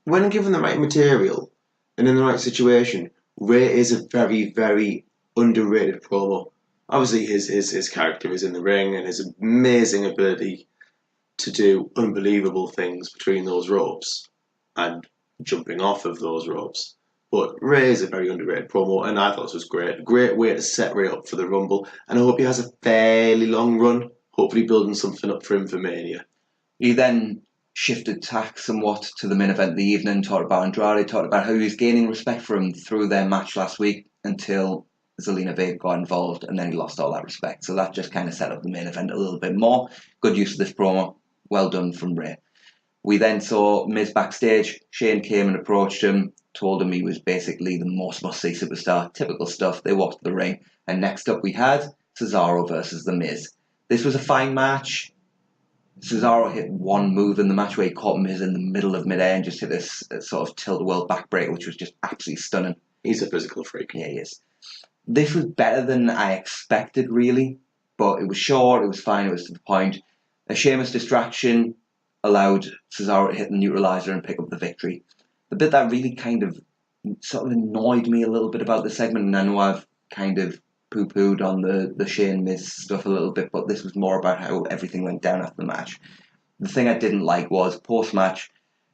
S1: When given the right material and in the right situation, Ray is a very, very underrated promo. Obviously, his character is in the ring and his amazing ability to do unbelievable things between those ropes and jumping off of those ropes. But Ray is a very underrated promo, and I thought this was great. Great way to set Ray up for the Rumble, and I hope he has a fairly long run, hopefully building something up for him for Mania.
S2: He then shifted tack somewhat to the main event of the evening, talked about Andrade, talked about how he was gaining respect for him through their match last week until Zelina Vega got involved, and then he lost all that respect. So that just kind of set up the main event a little bit more. Good use of this promo. Well done from Ray. We then saw Miz backstage. Shane came and approached him, told him he was basically the most must-see superstar. Typical stuff. They walked to the ring. And next up we had Cesaro versus The Miz. This was a fine match. Cesaro hit one move in the match where he caught Miz in the middle of midair and just hit this sort of tilt-a-whirl backbreaker, which was just absolutely stunning.
S1: He's a physical freak.
S2: Yeah, he is. This was better than I expected, really. But it was short, it was fine, it was to the point. A Sheamus distraction allowed Cesaro to hit the neutralizer and pick up the victory. The bit that really kind of sort of annoyed me a little bit about the segment, and I know I've kind of poo-pooed on the Shane Miz stuff a little bit, but this was more about how everything went down after the match. The thing I didn't like was, post-match,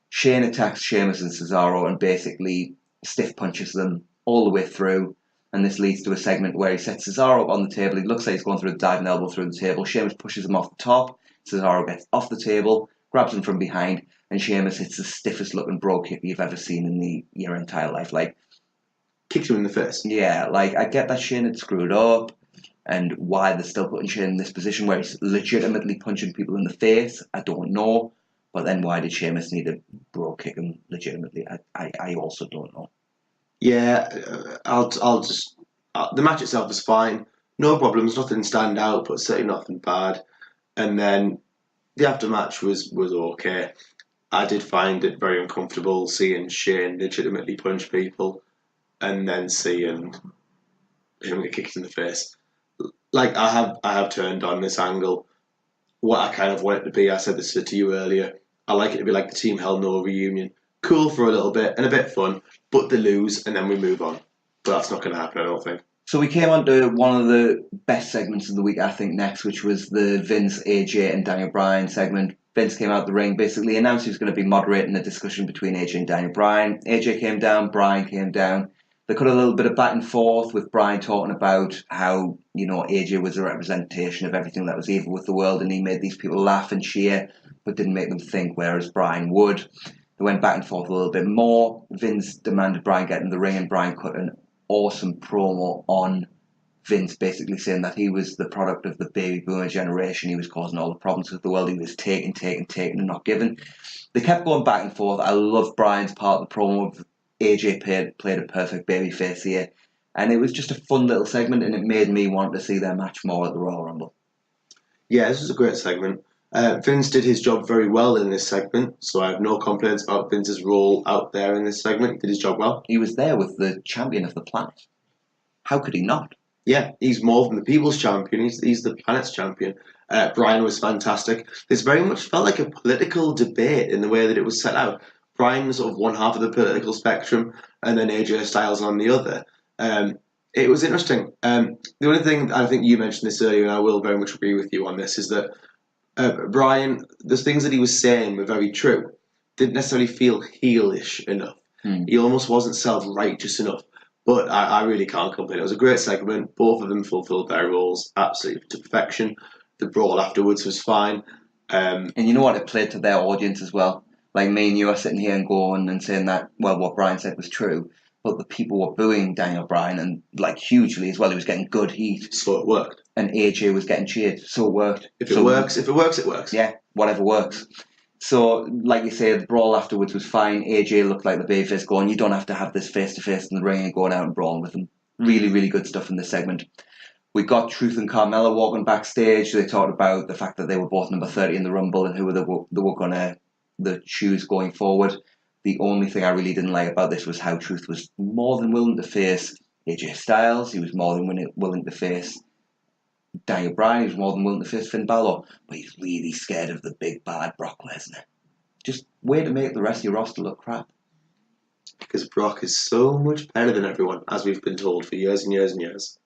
S2: Shane attacks Sheamus and Cesaro and basically stiff punches them all the way through, and this leads to a segment where he sets Cesaro up on the table. He looks like he's going through a diving elbow through the table. Sheamus pushes him off the top. Cesaro gets off the table, grabs him from behind, and Sheamus hits the stiffest looking bro kick you've ever seen in your entire life. Like,
S1: kicks him in the face.
S2: Yeah, like, I get that Shane had screwed up, and why they're still putting Shane in this position where he's legitimately punching people in the face, I don't know. But then why did Sheamus need a bro kick him legitimately? I also don't know.
S1: Yeah, the match itself was fine. No problems, nothing stand out, but certainly nothing bad. And then the aftermatch was okay. I did find it very uncomfortable seeing Shane legitimately punch people and then seeing him get kicked in the face. Like, I have turned on this angle. What I kind of want it to be, I said this to you earlier, I like it to be like the Team Hell No reunion. Cool for a little bit and a bit fun, but they lose and then we move on. But that's not going to happen, I don't think.
S2: So we came on to one of the best segments of the week, I think, next, which was the Vince, AJ and Daniel Bryan segment. Vince came out the ring, basically announced he was going to be moderating a discussion between AJ and Daniel Bryan. AJ came down, Bryan came down. They cut a little bit of back and forth with Bryan talking about how, AJ was a representation of everything that was evil with the world and he made these people laugh and cheer, but didn't make them think, whereas Bryan would. They went back and forth a little bit more. Vince demanded Bryan get in the ring and Bryan cut an awesome promo on Vince, basically saying that he was the product of the baby boomer generation. He was causing all the problems with the world. He was taking and not giving. They kept going back and forth. I love Bryan's part of the promo. AJ played a perfect babyface here. And it was just a fun little segment and it made me want to see their match more at the Royal Rumble.
S1: Yeah, this was a great segment. Vince did his job very well in this segment, so I have no complaints about Vince's role out there in this segment. He did his job well.
S2: He was there with the champion of the planet. how could he not?
S1: Yeah, he's more than the people's champion. He's the planet's champion. Brian was fantastic. This very much felt like a political debate in the way that it was set out. Brian was sort of one half of the political spectrum, and then AJ Styles on the other. It was interesting. The only thing, I think you mentioned this earlier, and I will very much agree with you on this, is that Brian, the things that he was saying were very true. Didn't necessarily feel heelish enough. He almost wasn't self-righteous enough. But I really can't complain. It was a great segment. Both of them fulfilled their roles absolutely to perfection. The brawl afterwards was fine.
S2: And you know what? It played to their audience as well. Like me and you are sitting here and going and saying that, well, what Brian said was true. But the people were booing Daniel Bryan and like hugely as well. He was getting good heat.
S1: So it worked.
S2: And AJ was getting cheered. So it worked.
S1: If it works, it works.
S2: Yeah, whatever works. So, like you say, the brawl afterwards was fine. AJ looked like the babyface going, you don't have to have this face-to-face in the ring and going out and brawling with them. Really, really good stuff in this segment. We got Truth and Carmella walking backstage. They talked about the fact that they were both number 30 in the Rumble and who they were going to choose going forward. The only thing I really didn't like about this was how Truth was more than willing to face AJ Styles. He was more than willing to face Daniel Bryan. He was more than willing to face Finn Balor. But he's really scared of the big bad Brock Lesnar. Just way to make the rest of your roster look crap.
S1: Because Brock is so much better than everyone, as we've been told for years and years and years.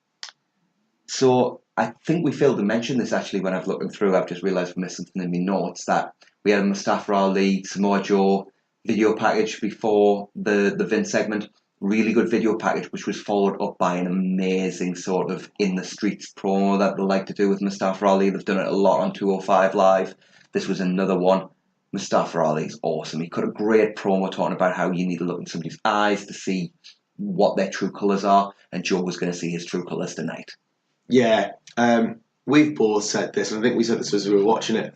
S2: So I think we failed to mention this actually when I've looked through. I've just realised we missed something in my notes that we had a Mustafa Ali, Samoa Joe video package before the Vince segment. Really good video package, which was followed up by an amazing sort of in the streets promo that they like to do with Mustafa Ali. They've done it a lot on 205 Live. This was another one. Mustafa Ali's awesome. He cut a great promo talking about how you need to look in somebody's eyes to see what their true colours are, and Joe was going to see his true colours tonight.
S1: Yeah, we've both said this, and I think we said this as we were watching it.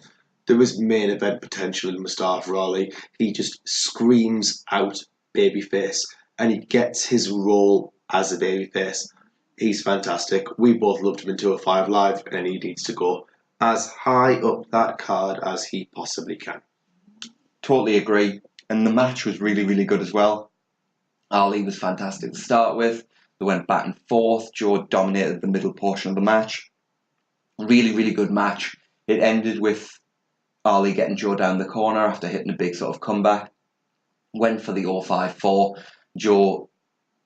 S1: There was main event potential in Mustafa Ali. He just screams out babyface, and he gets his role as a babyface. He's fantastic. We both loved him in 205 Live, and he needs to go as high up that card as he possibly can.
S2: Totally agree. And the match was really, really good as well. Ali was fantastic to start with. They went back and forth. Joe dominated the middle portion of the match. Really, really good match. It ended with Ali getting Joe down the corner after hitting a big sort of comeback. Went for the 054. Joe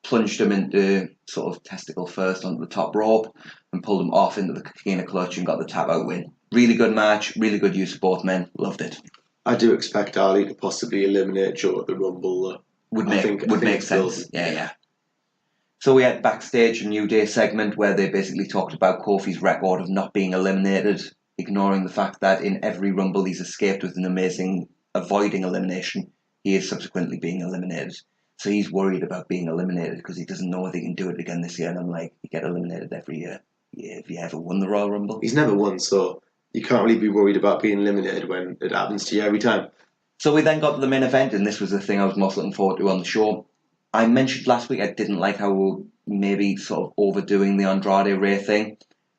S2: plunged him into sort of testicle first onto the top rope and pulled him off into the Coquina clutch and got the tap out win. Really good match. Really good use of both men. Loved it.
S1: I do expect Ali to possibly eliminate Joe at the Rumble.
S2: Would make sense. Yeah. So we had backstage a New Day segment where they basically talked about Kofi's record of not being eliminated, ignoring the fact that in every Rumble he's escaped with an amazing avoiding elimination. He is subsequently being eliminated. So he's worried about being eliminated because he doesn't know if he can do it again this year. And I'm like, you get eliminated every year. Yeah, have you ever won the Royal Rumble?
S1: He's never won, so you can't really be worried about being eliminated when it happens to you every time.
S2: So we then got to the main event, and this was the thing I was most looking forward to on the show. I mentioned last week I didn't like how we were maybe sort of overdoing the Andrade Ray thing,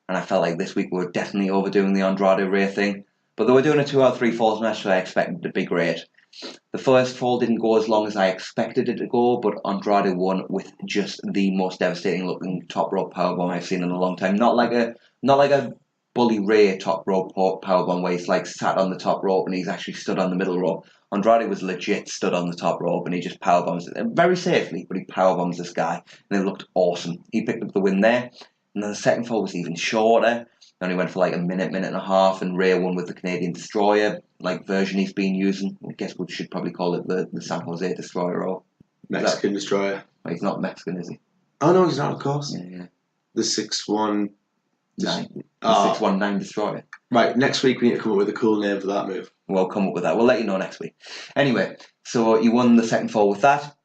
S2: and I felt like this week we were definitely overdoing the Andrade Ray thing. But they were doing a 2 out of 3 falls match, so I expected to be great. The first fall didn't go as long as I expected it to go, but Andrade won with just the most devastating looking top rope powerbomb I've seen in a long time. Not like a Bully Ray top rope powerbomb where he's like sat on the top rope and he's actually stood on the middle rope. Andrade was legit stood on the top rope and he just powerbombs it very safely, but he powerbombs this guy and it looked awesome. He picked up the win there, and then the second fall was even shorter. It only went for like a minute and a half, and Ray won with the Canadian Destroyer, like version he's been using. I guess we should probably call it the San Jose Destroyer or
S1: Mexican Destroyer.
S2: Well, he's not Mexican, is he?
S1: Oh no, he's not, of course.
S2: Yeah.
S1: The 619.
S2: The 619 Destroyer.
S1: Right, next week we need to come up with a cool name for that move.
S2: We'll come up with that. We'll let you know next week. Anyway, so he won the second fall with that.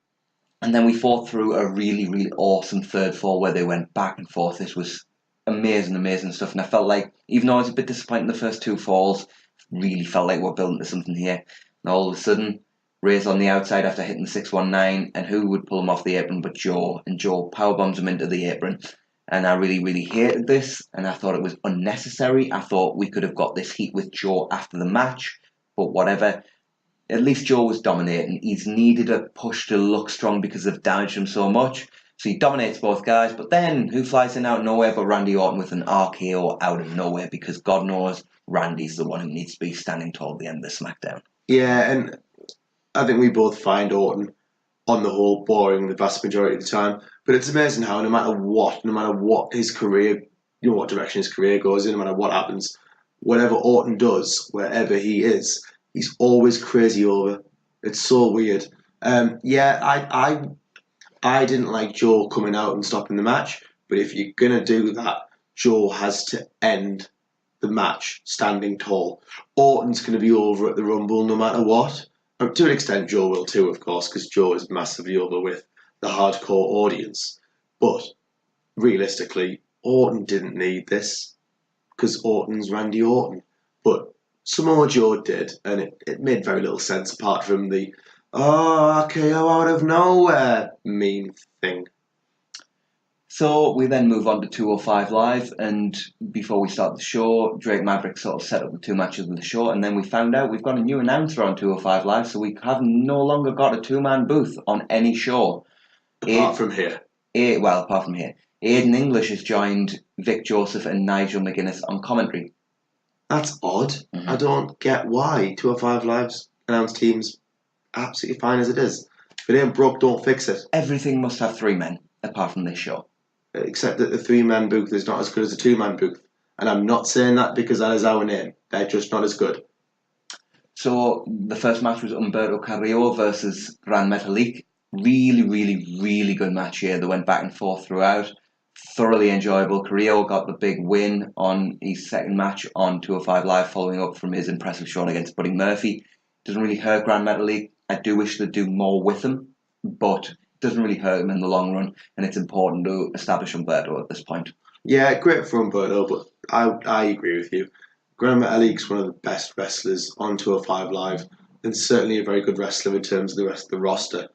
S2: And then we fought through a really, really awesome third fall where they went back and forth. This was amazing stuff. And I felt like, even though I was a bit disappointed in the first 2 falls, really felt like we're building to something here. And all of a sudden, Ray's on the outside after hitting the 619. And who would pull him off the apron but Joe? And Joe powerbombs him into the apron. And I really, really hated this, and I thought it was unnecessary. I thought we could have got this heat with Joe after the match, but whatever. At least Joe was dominating. He's needed a push to look strong because they've damaged him so much. So he dominates both guys, but then who flies in out of nowhere but Randy Orton with an RKO out of nowhere, because God knows Randy's the one who needs to be standing tall at the end of the SmackDown.
S1: Yeah, and I think we both find Orton, on the whole, boring the vast majority of the time. But it's amazing how no matter what his career, what direction his career goes in, no matter what happens, whatever Orton does, wherever he is, he's always crazy over. It's so weird. I didn't like Joe coming out and stopping the match, but if you're gonna do that, Joe has to end the match standing tall. Orton's gonna be over at the Rumble no matter what. To an extent, Joe will too, of course, because Joe is massively over with the hardcore audience. But realistically, Orton didn't need this because Orton's Randy Orton. But Samoa Joe did, and it made very little sense apart from the KO out of nowhere mean thing.
S2: So we then move on to 205 Live, and before we start the show, Drake Maverick sort of set up the two matches of the show, and then we found out we've got a new announcer on 205 Live, so we have no longer got a two-man booth on any show.
S1: Apart from here.
S2: Aidan English has joined Vic Joseph and Nigel McGuinness on commentary.
S1: That's odd. I don't get why 205 Live's announced team's absolutely fine as it is. If it ain't broke, don't fix it.
S2: Everything must have three men, apart from this show.
S1: Except that the three-man booth is not as good as the two-man booth. And I'm not saying that because that is our name. They're just not as good.
S2: So the first match was Humberto Carrillo versus Gran Metalik. Really, really, really good match here. They went back and forth throughout. Thoroughly enjoyable. Carrillo got the big win on his second match on 205 Live, following up from his impressive showing against Buddy Murphy. Doesn't really hurt Gran Metalik. I do wish they'd do more with him, but doesn't really hurt him in the long run, and it's important to establish Humberto at this point.
S1: Yeah, great for Humberto, but I agree with you. Gran Metalik's one of the best wrestlers on 205 Live, and certainly a very good wrestler in terms of the rest of the roster.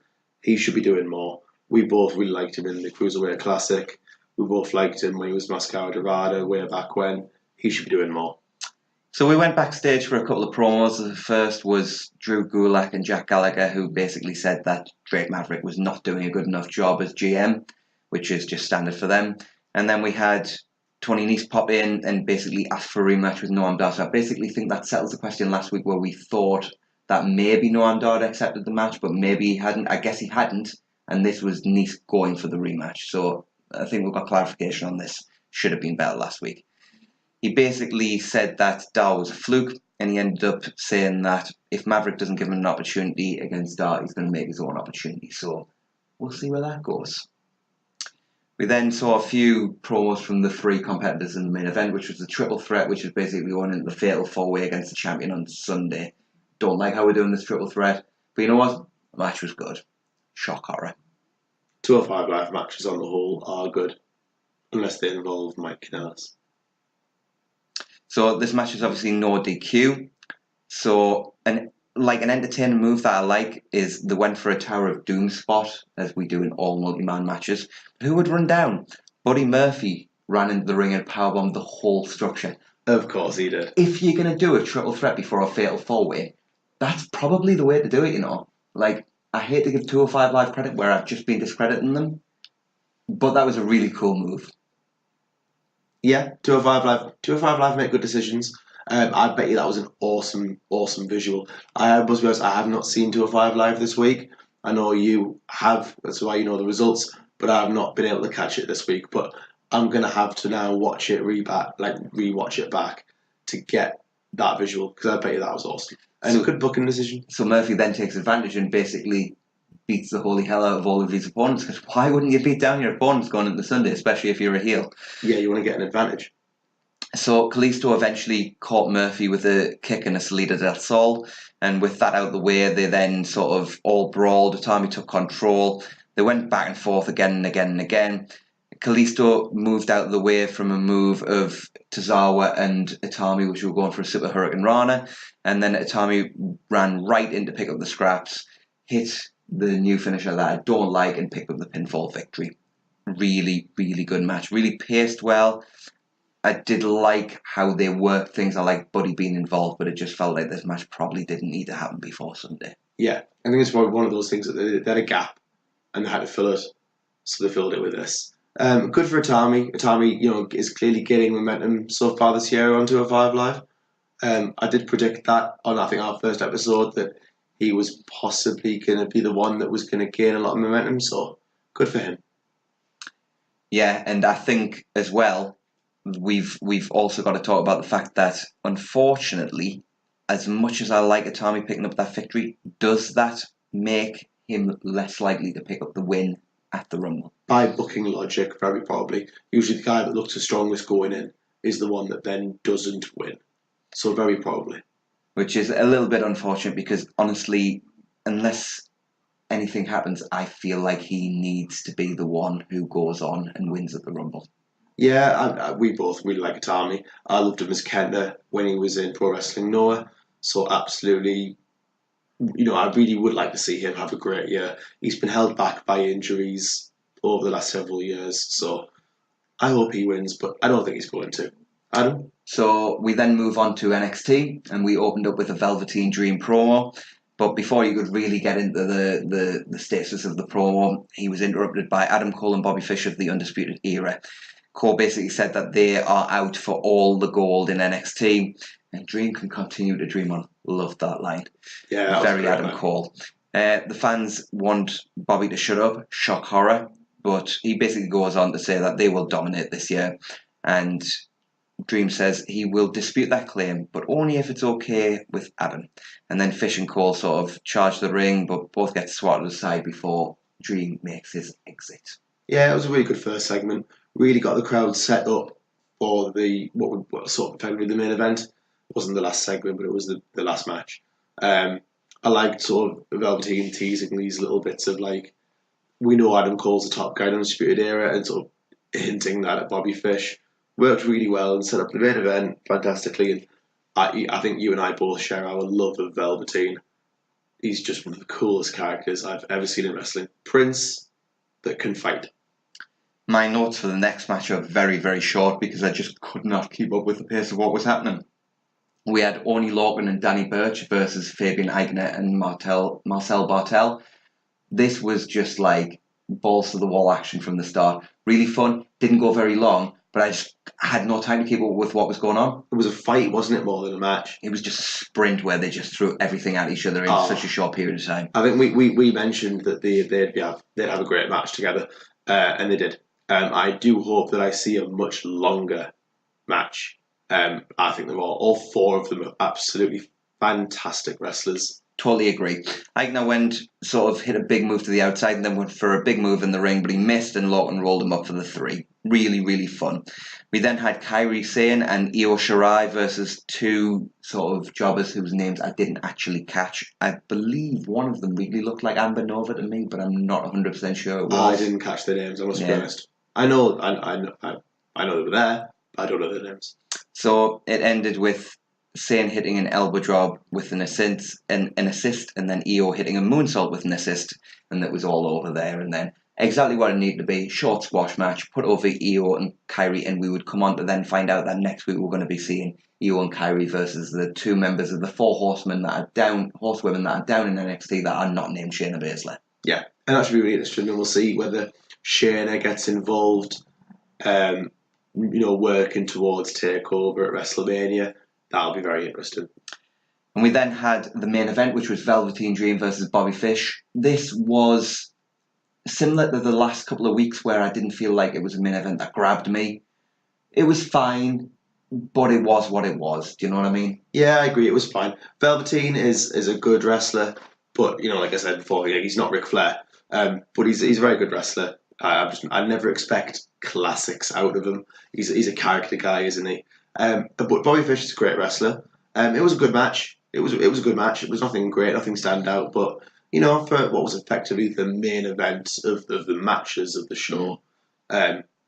S1: He should be doing more. We both really liked him in the Cruiserweight Classic. We both liked him when he was Mascara Dorada way back when. He should be doing more.
S2: So we went backstage for a couple of promos. The first was Drew Gulak and Jack Gallagher, who basically said that Drake Maverick was not doing a good enough job as GM, which is just standard for them. And then we had Tony Nese pop in and basically ask for a rematch with Noam Dar. So I basically think that settles the question last week where we thought that maybe Noam Dar accepted the match, but maybe he hadn't. I guess he hadn't, and this was Nese going for the rematch. So I think we've got clarification on this. Should have been better last week. He basically said that Dar was a fluke, and he ended up saying that if Maverick doesn't give him an opportunity against Dar, he's going to make his own opportunity. So we'll see where that goes. We then saw a few promos from the three competitors in the main event, which was the triple threat, which is basically going into the fatal four-way against the champion on Sunday. Don't like how we're doing this triple threat, but you know what? The match was good. Shock horror.
S1: 205 Live matches on the whole are good, unless they involve Mike Kanellis.
S2: So this match is obviously no DQ. So an entertaining move that I like is they went for a Tower of Doom spot, as we do in all multi-man matches. Who would run down? Buddy Murphy ran into the ring and powerbombed the whole structure.
S1: Of course he did.
S2: If you're going to do a triple threat before a fatal four-way, that's probably the way to do it, you know. Like, I hate to give 205 Live credit where I've just been discrediting them, but that was a really cool move.
S1: Yeah, 205 Live make good decisions. I bet you that was an awesome visual. I must be honest, I have not seen 205 Live this week. I know you have, that's why you know the results, but I have not been able to catch it this week. But I'm gonna have to now watch it rewatch it back to get that visual, because I bet you that was awesome. And a good booking decision.
S2: So Murphy then takes advantage and basically beats the holy hell out of all of his opponents, because why wouldn't you beat down your opponents going into Sunday, especially if you're a heel?
S1: Yeah, you want to get an advantage.
S2: So Kalisto eventually caught Murphy with a kick and a Salida del Sol, and with that out of the way, they then sort of all brawled. Itami took control. They went back and forth again and again and again. Kalisto moved out of the way from a move of Tozawa and Itami, which were going for a Super Hurricane Rana, and then Itami ran right in to pick up the scraps, hit the new finisher that I don't like, and picked up the pinfall victory. Really, really good match. Really paced well. I did like how they worked things. I like Buddy being involved, but it just felt like this match probably didn't need to happen before Sunday.
S1: Yeah, I think it's probably one of those things that they had a gap and they had to fill it. so they filled it with this. Good for Itami. Itami, is clearly gaining momentum so far this year on 205 Live. I did predict that on, I think, our first episode that he was possibly going to be the one that was going to gain a lot of momentum, so good for him.
S2: Yeah, and I think as well, we've also got to talk about the fact that, unfortunately, as much as I like Itami picking up that victory, does that make him less likely to pick up the win at the Rumble?
S1: By booking logic, very probably. Usually the guy that looks the strongest going in is the one that then doesn't win. So very probably.
S2: Which is a little bit unfortunate because, honestly, unless anything happens, I feel like he needs to be the one who goes on and wins at the Rumble.
S1: Yeah, we both really like Itami. I loved him as Kenta when he was in Pro Wrestling Noah. So absolutely, I really would like to see him have a great year. He's been held back by injuries over the last several years. So I hope he wins, but I don't think he's going to. Adam?
S2: So we then move on to NXT, and we opened up with a Velveteen Dream promo. But before you could really get into the status of the promo, he was interrupted by Adam Cole and Bobby Fish of the Undisputed Era. Cole basically said that they are out for all the gold in NXT, and Dream can continue to dream on. Love that line.
S1: Yeah, that
S2: Very
S1: was
S2: Adam Cole. The fans want Bobby to shut up, shock horror, but he basically goes on to say that they will dominate this year, and Dream says he will dispute that claim, but only if it's okay with Adam. And then Fish and Cole sort of charge the ring, but both get swatted aside before Dream makes his exit.
S1: Yeah, it was a really good first segment. Really got the crowd set up for what sort of effectively the main event. It wasn't the last segment, but it was the last match. I liked sort of Velveteen teasing these little bits of like, we know Adam Cole's the top guy in the Undisputed Era, and sort of hinting that at Bobby Fish. Worked really well and set up the main event fantastically. And I think you and I both share our love of Velveteen. He's just one of the coolest characters I've ever seen in wrestling. Prince that can fight.
S2: My notes for the next match are very, very short because I just could not keep up with the pace of what was happening. We had Oney Lorcan and Danny Burch versus Fabian Aichner and Marcel Bartel. This was just like balls to the wall action from the start. Really fun. Didn't go very long, but I just had no time to keep up with what was going on.
S1: It was a fight, wasn't it, more than a match?
S2: It was just a sprint where they just threw everything at each other in such a short period of time.
S1: I think we mentioned that they'd have a great match together, and they did. I do hope that I see a much longer match. I think all four of them are absolutely fantastic wrestlers.
S2: Totally agree. Aichner sort of hit a big move to the outside and then went for a big move in the ring, but he missed and Lawton rolled him up for the 3. Really, really fun. We then had Kairi Sane and Io Shirai versus two sort of jobbers whose names I didn't actually catch. I believe one of them really looked like Amber Nova to me, but I'm not 100% sure it was.
S1: I didn't catch their names, I must be honest. I know they were there, but I don't know their names.
S2: So it ended with Sane hitting an elbow drop with an assist, and then Io hitting a moonsault with an assist, and that was all over there. And then exactly what it needed to be: short squash match, put over Io and Kairi, and we would come on to then find out that next week we're going to be seeing Io and Kairi versus the 2 members of the 4 horsewomen that are down in NXT that are not named Shayna Baszler.
S1: Yeah, and that should be really interesting, and we'll see whether Shayna gets involved. Working towards Takeover at WrestleMania. That'll be very interesting.
S2: And we then had the main event, which was Velveteen Dream versus Bobby Fish. This was similar to the last couple of weeks where I didn't feel like it was a main event that grabbed me. It was fine, but it was what it was. Do you know what I mean?
S1: Yeah, I agree. It was fine. Velveteen is a good wrestler, but like I said before, he's not Ric Flair. But he's a very good wrestler. I never expect classics out of him. He's a character guy, isn't he? But Bobby Fish is a great wrestler. It was a good match. It was a good match. It was nothing great, nothing stand out. But for what was effectively the main event of the matches of the show,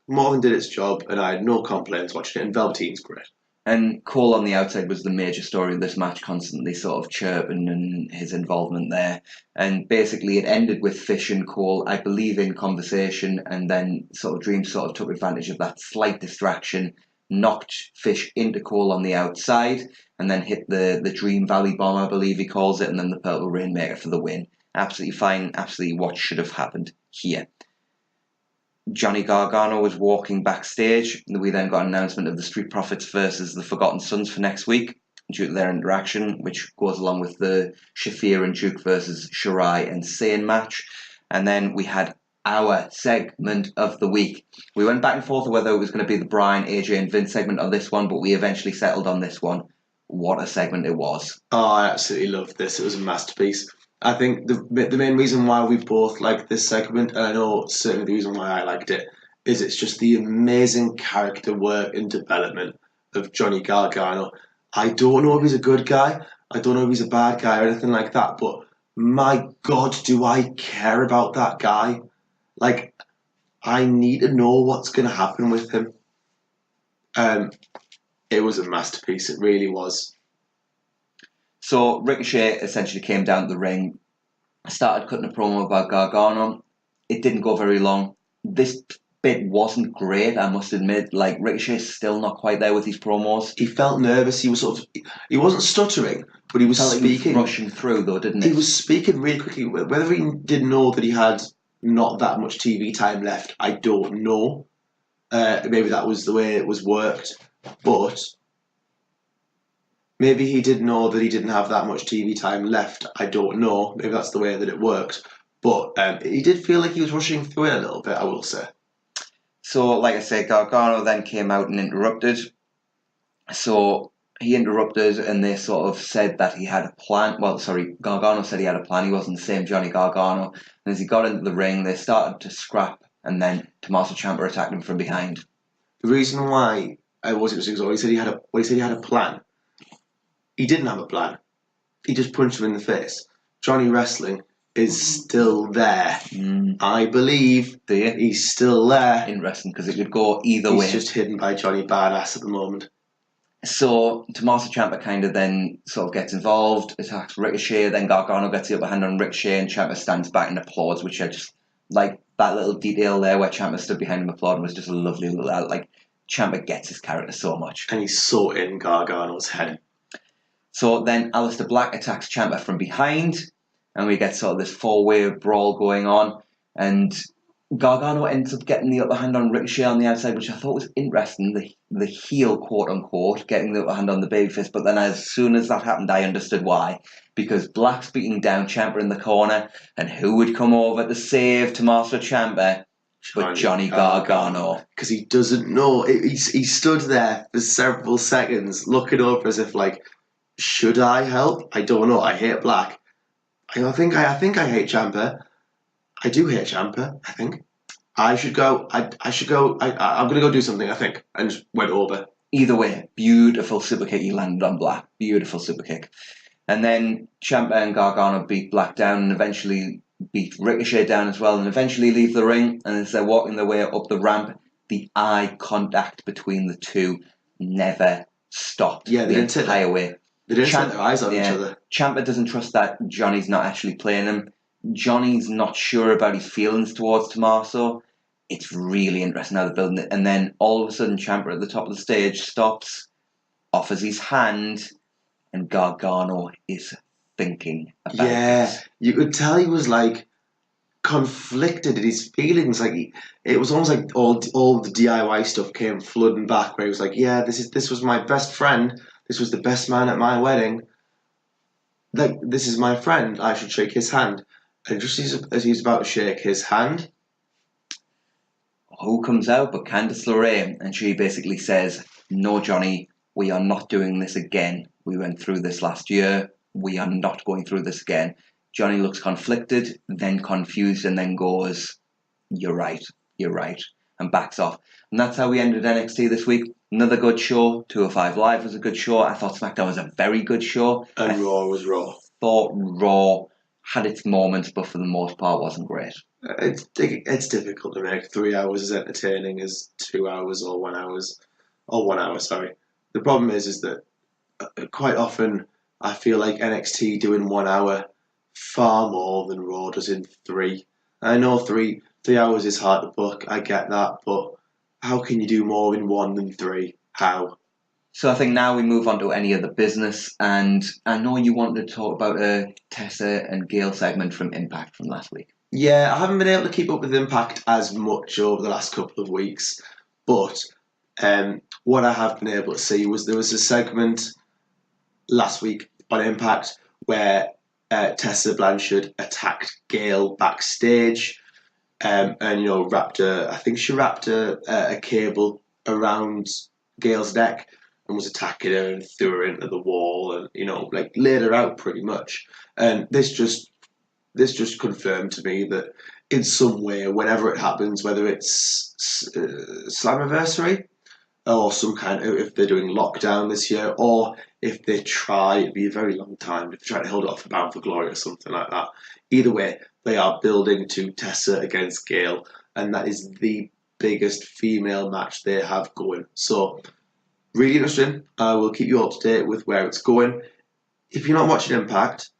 S1: more than did its job, and I had no complaints watching it. And Velveteen's great.
S2: And Cole on the outside was the major story of this match, constantly sort of chirping and his involvement there. And basically it ended with Fish and Cole, I believe, in conversation, and then sort of Dream sort of took advantage of that slight distraction, knocked Fish into Cole on the outside, and then hit the Dream Valley Bomb, I believe he calls it, and then the Purple Rainmaker for the win. Absolutely fine, absolutely what should have happened here. Johnny Gargano was walking backstage. We then got an announcement of the Street Profits versus the Forgotten Sons for next week due to their interaction, which goes along with the Shafir and Duke versus Shirai and Sane match. And then we had our segment of the week. We went back and forth on whether it was going to be the Brian, AJ and Vince segment on this one, but we eventually settled on this one. What a segment it was.
S1: Oh, I absolutely loved this. It was a masterpiece. I think the main reason why we both liked this segment, and I know certainly the reason why I liked it, is it's just the amazing character work and development of Johnny Gargano. I don't know if he's a good guy, I don't know if he's a bad guy or anything like that, but my God, do I care about that guy? Like, I need to know what's going to happen with him. It was a masterpiece, it really was.
S2: So Ricochet essentially came down to the ring, started cutting a promo about Gargano. It didn't go very long. This bit wasn't great, I must admit. Like, Ricochet's still not quite there with his promos.
S1: He felt nervous. He was he wasn't stuttering, but he was
S2: Felt
S1: speaking.
S2: Like he was rushing through, though, didn't it?
S1: He was speaking really quickly. Whether he didn't know that he had not that much TV time left, I don't know. Maybe that was the way it was worked, but maybe he did know that he didn't have that much TV time left. I don't know. Maybe that's the way that it worked. But he did feel like he was rushing through it a little bit, I will say.
S2: So, like I said, Gargano then came out and interrupted. So he interrupted and they sort of said that he had a plan. Well, sorry, Gargano said he had a plan. He wasn't the same Johnny Gargano. And as he got into the ring, they started to scrap and then Tommaso Ciampa attacked him from behind.
S1: The reason why I wasn't he said he had a plan. He didn't have a plan. He just punched him in the face. Johnny Wrestling is still there. I believe he's still there.
S2: Interesting, because it could go either way.
S1: He's just hidden by Johnny Badass at the moment.
S2: So Tommaso Ciampa kind of then sort of gets involved, attacks Ricochet, then Gargano gets the upper hand on Ricochet and Ciampa stands back and applauds, which I just like that little detail there where Ciampa stood behind him applauding was just a lovely little, like, Ciampa gets his character so much.
S1: And he's so in Gargano's head.
S2: So then Aleister Black attacks Ciampa from behind, and we get sort of this four-way brawl going on, and Gargano ends up getting the upper hand on Ricochet on the outside, which I thought was interesting, the heel, quote-unquote, getting the upper hand on the babyface, but then as soon as that happened, I understood why. Because Black's beating down Ciampa in the corner, and who would come over to save Tommaso Ciampa but Johnny Gargano?
S1: Because he doesn't know. He stood there for several seconds, looking over as if, like, should I help? I don't know. I hate Black. I think I hate Ciampa. I do hate Ciampa, I think. I should go. I should go. I'm going to go do something, I think. And just went over.
S2: Either way, beautiful super kick he landed on Black. Beautiful super kick. And then Ciampa and Gargano beat Black down and eventually beat Ricochet down as well and eventually leave the ring. And as they're walking their way up the ramp, the eye contact between the two never stopped the entire way.
S1: They didn't set their eyes on each other.
S2: Ciampa doesn't trust that Johnny's not actually playing him. Johnny's not sure about his feelings towards Tommaso. It's really interesting how they're building it. And then all of a sudden, Ciampa at the top of the stage stops, offers his hand, and Gargano is thinking about it.
S1: You could tell he was like conflicted in his feelings. Like it was almost like all the DIY stuff came flooding back. Where he was like, "Yeah, this was my best friend. This was the best man at my wedding. Like this is my friend. I should shake his hand." And just as he's about to shake his hand,
S2: who comes out but Candice LeRae, and she basically says, "No, Johnny, we are not doing this again. We went through this last year. We are not going through this again." Johnny looks conflicted, then confused, and then goes, you're right, and backs off. And that's how we ended NXT this week. Another good show. 205 Live was a good show. I thought SmackDown was a very good show.
S1: And Raw was Raw.
S2: Thought Raw had its moments, but for the most part wasn't great.
S1: It's difficult to make 3 hours as entertaining as 2 hours or 1 hour. Or 1 hour, sorry. The problem is that quite often I feel like NXT do in 1 hour far more than Raw does in 3. I know 3 hours is hard to book, I get that, but how can you do more in 1 than 3? How?
S2: So I think now we move on to any other business, and I know you wanted to talk about a Tessa and Gail segment from Impact from last week.
S1: Yeah, I haven't been able to keep up with Impact as much over the last couple of weeks, but what I have been able to see was there was a segment last week on Impact where Tessa Blanchard attacked Gail backstage, and I think she wrapped a cable around Gail's neck and was attacking her and threw her into the wall and like laid her out pretty much. And this just confirmed to me that in some way, whenever it happens, whether it's Slammiversary or some kind of, if they're doing lockdown this year, or if they try, it'd be a very long time, if they try to hold it off for Bound for Glory or something like that. Either way, they are building to Tessa against Gail, and that is the biggest female match they have going. So, really interesting. I will keep you up to date with where it's going. If you're not watching Impact,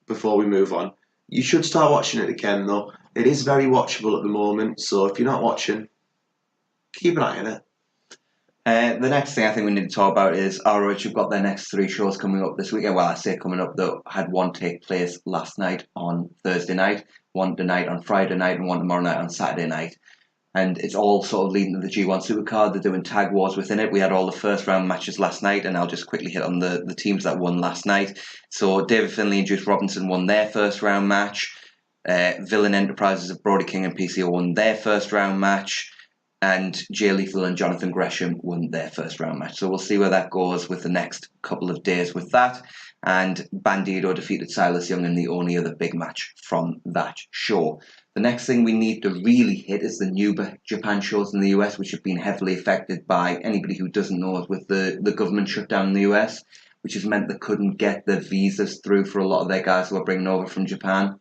S1: before we move on, you should start watching it again, though. It is very watchable at the moment, so if you're not watching, keep an eye on it.
S2: The next thing I think we need to talk about is ROH have got their next 3 shows coming up this weekend. Well, I say coming up, though, had one take place last night on Thursday night, one tonight on Friday night, and one tomorrow night on Saturday night. And it's all sort of leading to the G1 Supercard. They're doing tag wars within it. We had all the first round matches last night, and I'll just quickly hit on the teams that won last night. So David Finlay and Juice Robinson won their first round match. Villain Enterprises of Brody King and PCO won their first round match. And Jay Lethal and Jonathan Gresham won their first round match. So we'll see where that goes with the next couple of days with that. And Bandido defeated Silas Young in the only other big match from that show. The next thing we need to really hit is the new Japan shows in the US, which have been heavily affected by, anybody who doesn't know, with the government shutdown in the US, which has meant they couldn't get the visas through for a lot of their guys who are bringing over from Japan.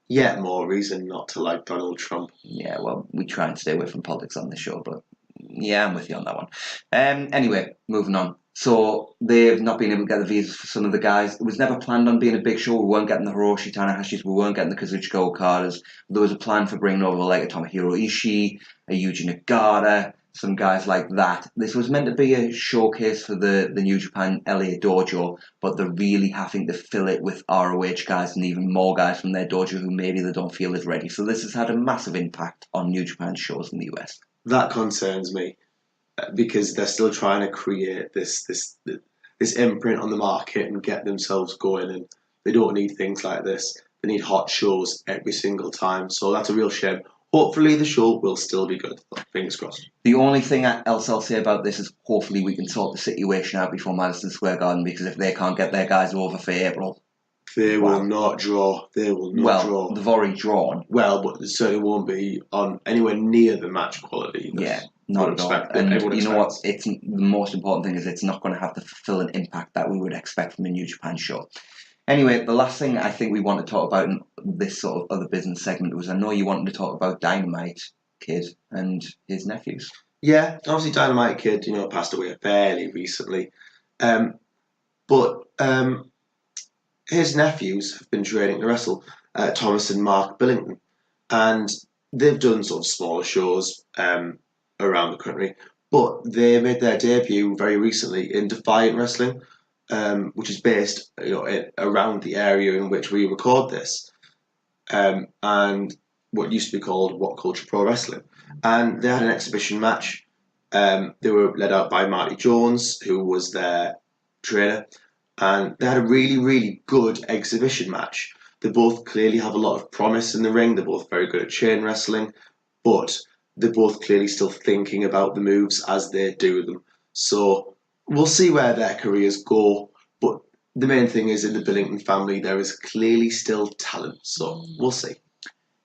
S1: Yet more reason not to like Donald Trump.
S2: Yeah, well, we try and stay away from politics on this show, but yeah, I'm with you on that one. Anyway, moving on. So they've not been able to get the visas for some of the guys. It was never planned on being a big show. We weren't getting the Hiroshi Tanahashis. We weren't getting the Kazuchika Okadas. There was a plan for bringing over like a Tomohiro Ishii, a Yuji Nagata, some guys like that. This was meant to be a showcase for the New Japan LA dojo, but they're really having to fill it with ROH guys and even more guys from their dojo who maybe they don't feel is ready. So this has had a massive impact on New Japan shows in the US.
S1: That concerns me because they're still trying to create this imprint on the market and get themselves going, and they don't need things like this. They need hot shows every single time. So that's a real shame. Hopefully the show will still be good. Fingers crossed.
S2: The only thing else I'll say about this is hopefully we can sort the situation out before Madison Square Garden, because if they can't get their guys over for April,
S1: they will not draw. They will not draw.
S2: Well, they've already drawn.
S1: Well, but it certainly won't be on anywhere near the match quality.
S2: Yeah, not at all. And you know what? It's the most important thing is it's not going to have the fulfilling impact that we would expect from a New Japan show. Anyway, the last thing I think we want to talk about in this sort of other business segment was, I know you wanted to talk about Dynamite Kid and his nephews.
S1: Yeah, obviously Dynamite Kid, passed away fairly recently. But his nephews have been training to wrestle, Thomas and Mark Billington. And they've done sort of smaller shows around the country. But they made their debut very recently in Defiant Wrestling, which is based around the area in which we record this, and what used to be called What Culture Pro Wrestling. And they had an exhibition match. They were led out by Marty Jones, who was their trainer, and they had a really, really good exhibition match. They both clearly have a lot of promise in the ring. They're both very good at chain wrestling, but they're both clearly still thinking about the moves as they do them. So we'll see where their careers go, but the main thing is in the Billington family there is clearly still talent, so we'll see.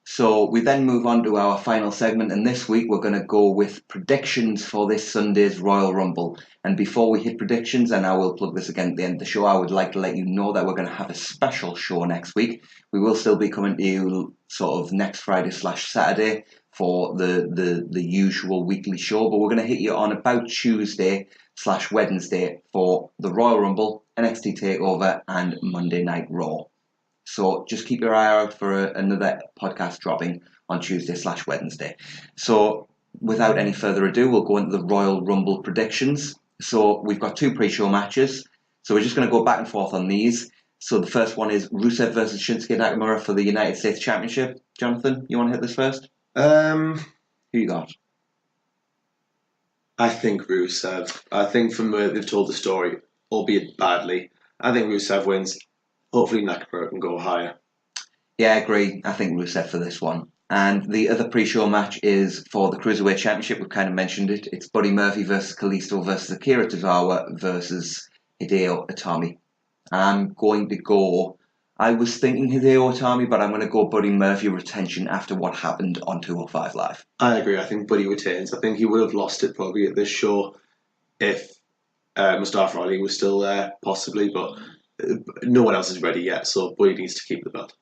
S2: So we then move on to our final segment, and this week we're going to go with predictions for this Sunday's Royal Rumble. And before we hit predictions, and I will plug this again at the end of the show, I would like to let you know that we're going to have a special show next week. We will still be coming to you sort of next Friday/Saturday for the usual weekly show, but we're going to hit you on about Tuesday/Wednesday for the Royal Rumble, NXT TakeOver, and Monday Night Raw. So just keep your eye out for another podcast dropping on Tuesday/Wednesday. So without any further ado, we'll go into the Royal Rumble predictions. So we've got 2 pre-show matches. So we're just going to go back and forth on these. So the first one is Rusev versus Shinsuke Nakamura for the United States Championship. Jonathan, you want to hit this first? Who you got?
S1: I think Rusev. I think from where they've told the story, albeit badly, I think Rusev wins. Hopefully Nakamura can go higher.
S2: Yeah, I agree. I think Rusev for this one. And the other pre-show match is for the Cruiserweight Championship. We've kind of mentioned it. It's Buddy Murphy versus Kalisto versus Akira Tozawa versus Hideo Itami. I'm going to go... I was thinking Hideo Itami, but I'm going to go Buddy Murphy retention after what happened on 205 Live.
S1: I agree. I think Buddy retains. I think he would have lost it probably at this show if Mustafa Ali was still there, possibly, but no one else is ready yet, so Buddy needs to keep the belt.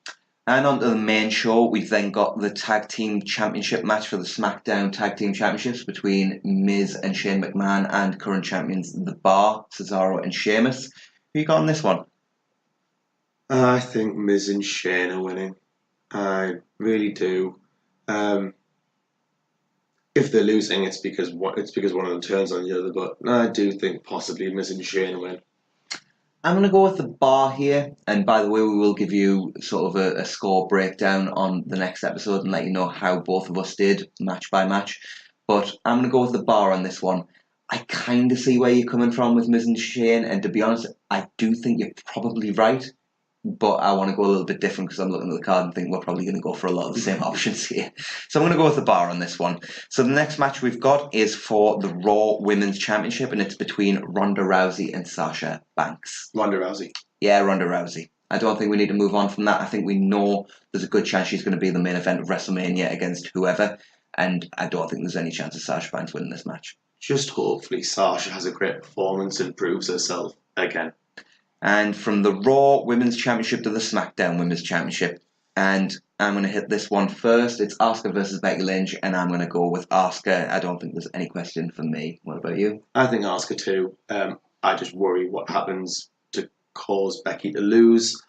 S2: And on to the main show, we've then got the Tag Team Championship match for the SmackDown Tag Team Championships between Miz and Shane McMahon and current champions The Bar, Cesaro and Sheamus. Who you got on this one?
S1: I think Miz and Shane are winning. I really do. If they're losing, it's because one of them turns on the other. But I do think possibly Miz and Shane win.
S2: I'm going to go with The Bar here. And by the way, we will give you sort of a score breakdown on the next episode and let you know how both of us did match by match. But I'm going to go with The Bar on this one. I kind of see where you're coming from with Miz and Shane. And to be honest, I do think you're probably right. But I want to go a little bit different because I'm looking at the card and think we're probably going to go for a lot of the same options here. So I'm going to go with The Bar on this one. So the next match we've got is for the Raw Women's Championship, and it's between Ronda Rousey and Sasha Banks.
S1: Ronda Rousey.
S2: Yeah, Ronda Rousey. I don't think we need to move on from that. I think we know there's a good chance she's going to be the main event of WrestleMania against whoever, and I don't think there's any chance of Sasha Banks winning this match.
S1: Just hopefully Sasha has a great performance and proves herself again.
S2: And from the Raw Women's Championship to the SmackDown Women's Championship. And I'm going to hit this one first. It's Asuka versus Becky Lynch, and I'm going to go with Asuka. I don't think there's any question for me. What about you?
S1: I think Asuka too. I just worry what happens to cause Becky to lose.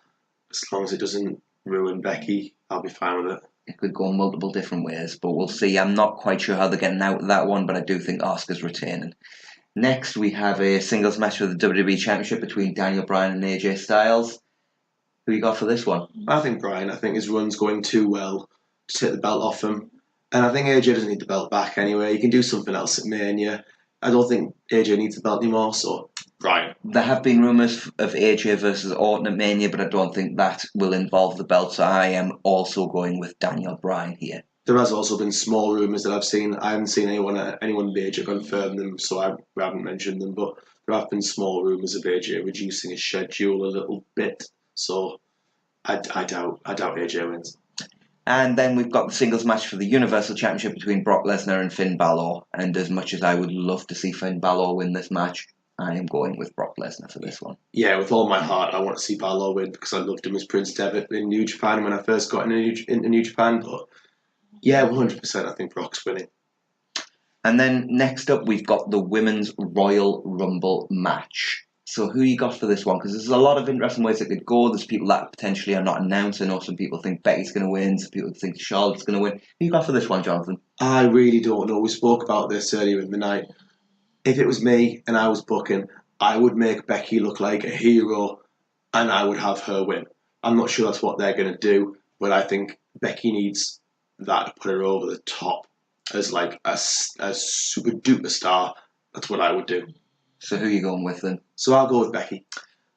S1: As long as it doesn't ruin Becky, I'll be fine with it.
S2: It could go multiple different ways, but we'll see. I'm not quite sure how they're getting out of that one, but I do think Asuka's retaining. Next, we have a singles match for the WWE Championship between Daniel Bryan and AJ Styles. Who you got for this one?
S1: I think Bryan. I think his run's going too well to take the belt off him. And I think AJ doesn't need the belt back anyway. He can do something else at Mania. I don't think AJ needs the belt anymore, so Bryan.
S2: There have been rumours of AJ versus Orton at Mania, but I don't think that will involve the belt, so I am also going with Daniel Bryan here.
S1: There has also been small rumours that I've seen. I haven't seen anyone major confirm them, so I haven't mentioned them. But there have been small rumours of AJ reducing his schedule a little bit. So I doubt AJ wins.
S2: And then we've got the singles match for the Universal Championship between Brock Lesnar and Finn Balor. And as much as I would love to see Finn Balor win this match, I am going with Brock Lesnar for this one.
S1: Yeah, with all my heart, I want to see Balor win because I loved him as Prince Devitt in New Japan when I first got into New Japan. But yeah, 100%, I think Brock's winning.
S2: And then next up, we've got the Women's Royal Rumble match. So who you got for this one? Because there's a lot of interesting ways it could go. There's people that potentially are not announced. I know some people think Becky's going to win. Some people think Charlotte's going to win. Who you got for this one, Jonathan?
S1: I really don't know. We spoke about this earlier in the night. If it was me and I was booking, I would make Becky look like a hero and I would have her win. I'm not sure that's what they're going to do, but I think Becky needs that to put her over the top as like a super duper star. That's what I would do.
S2: So who are you going with then?
S1: So I'll go with Becky.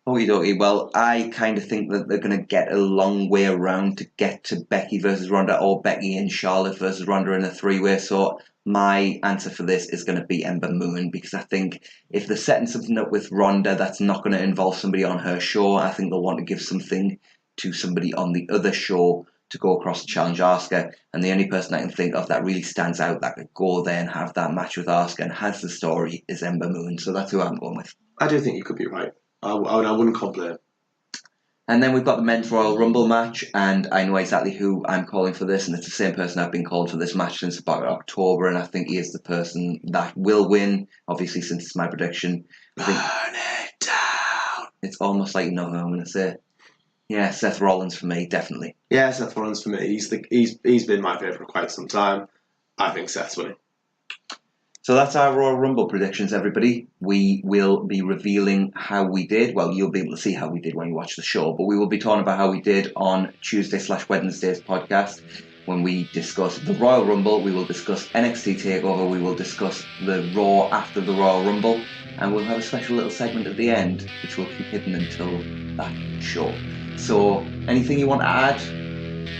S2: Okie dokie. Well, I kind of think that they're going to get a long way around to get to Becky versus Ronda or Becky and Charlotte versus Ronda in a three-way. So my answer for this is going to be Ember Moon because I think if they're setting something up with Ronda that's not going to involve somebody on her show, I think they'll want to give something to somebody on the other show to go across and challenge Asuka. And the only person I can think of that really stands out that could go there and have that match with Asuka and has the story is Ember Moon. So that's who I'm going with.
S1: I do think you could be right. I wouldn't complain.
S2: And then we've got the Men's Royal Rumble match, and I know exactly who I'm calling for this, and it's the same person I've been calling for this match since about October, and I think he is the person that will win, obviously, since it's my prediction.
S1: Burn it down.
S2: It's almost like you know who I'm going to say. Yeah, Seth Rollins for me, definitely.
S1: Yeah, Seth Rollins for me. He's been my favourite for quite some time. I think Seth's winning.
S2: So that's our Royal Rumble predictions, everybody. We will be revealing how we did. Well, you'll be able to see how we did when you watch the show, but we will be talking about how we did on Tuesday/Wednesday's podcast. When we discuss the Royal Rumble, we will discuss NXT TakeOver, we will discuss the Raw after the Royal Rumble, and we'll have a special little segment at the end, which we'll keep hidden until that show. So, anything you want to add?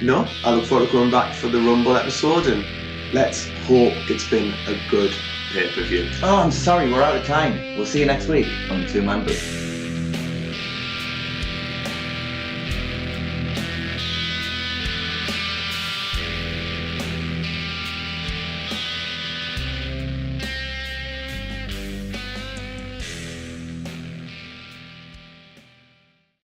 S1: No, I look forward to coming back for the Rumble episode, and let's hope it's been a good pay-per-view.
S2: Oh, I'm sorry, we're out of time. We'll see you next week on the Two Man Booth.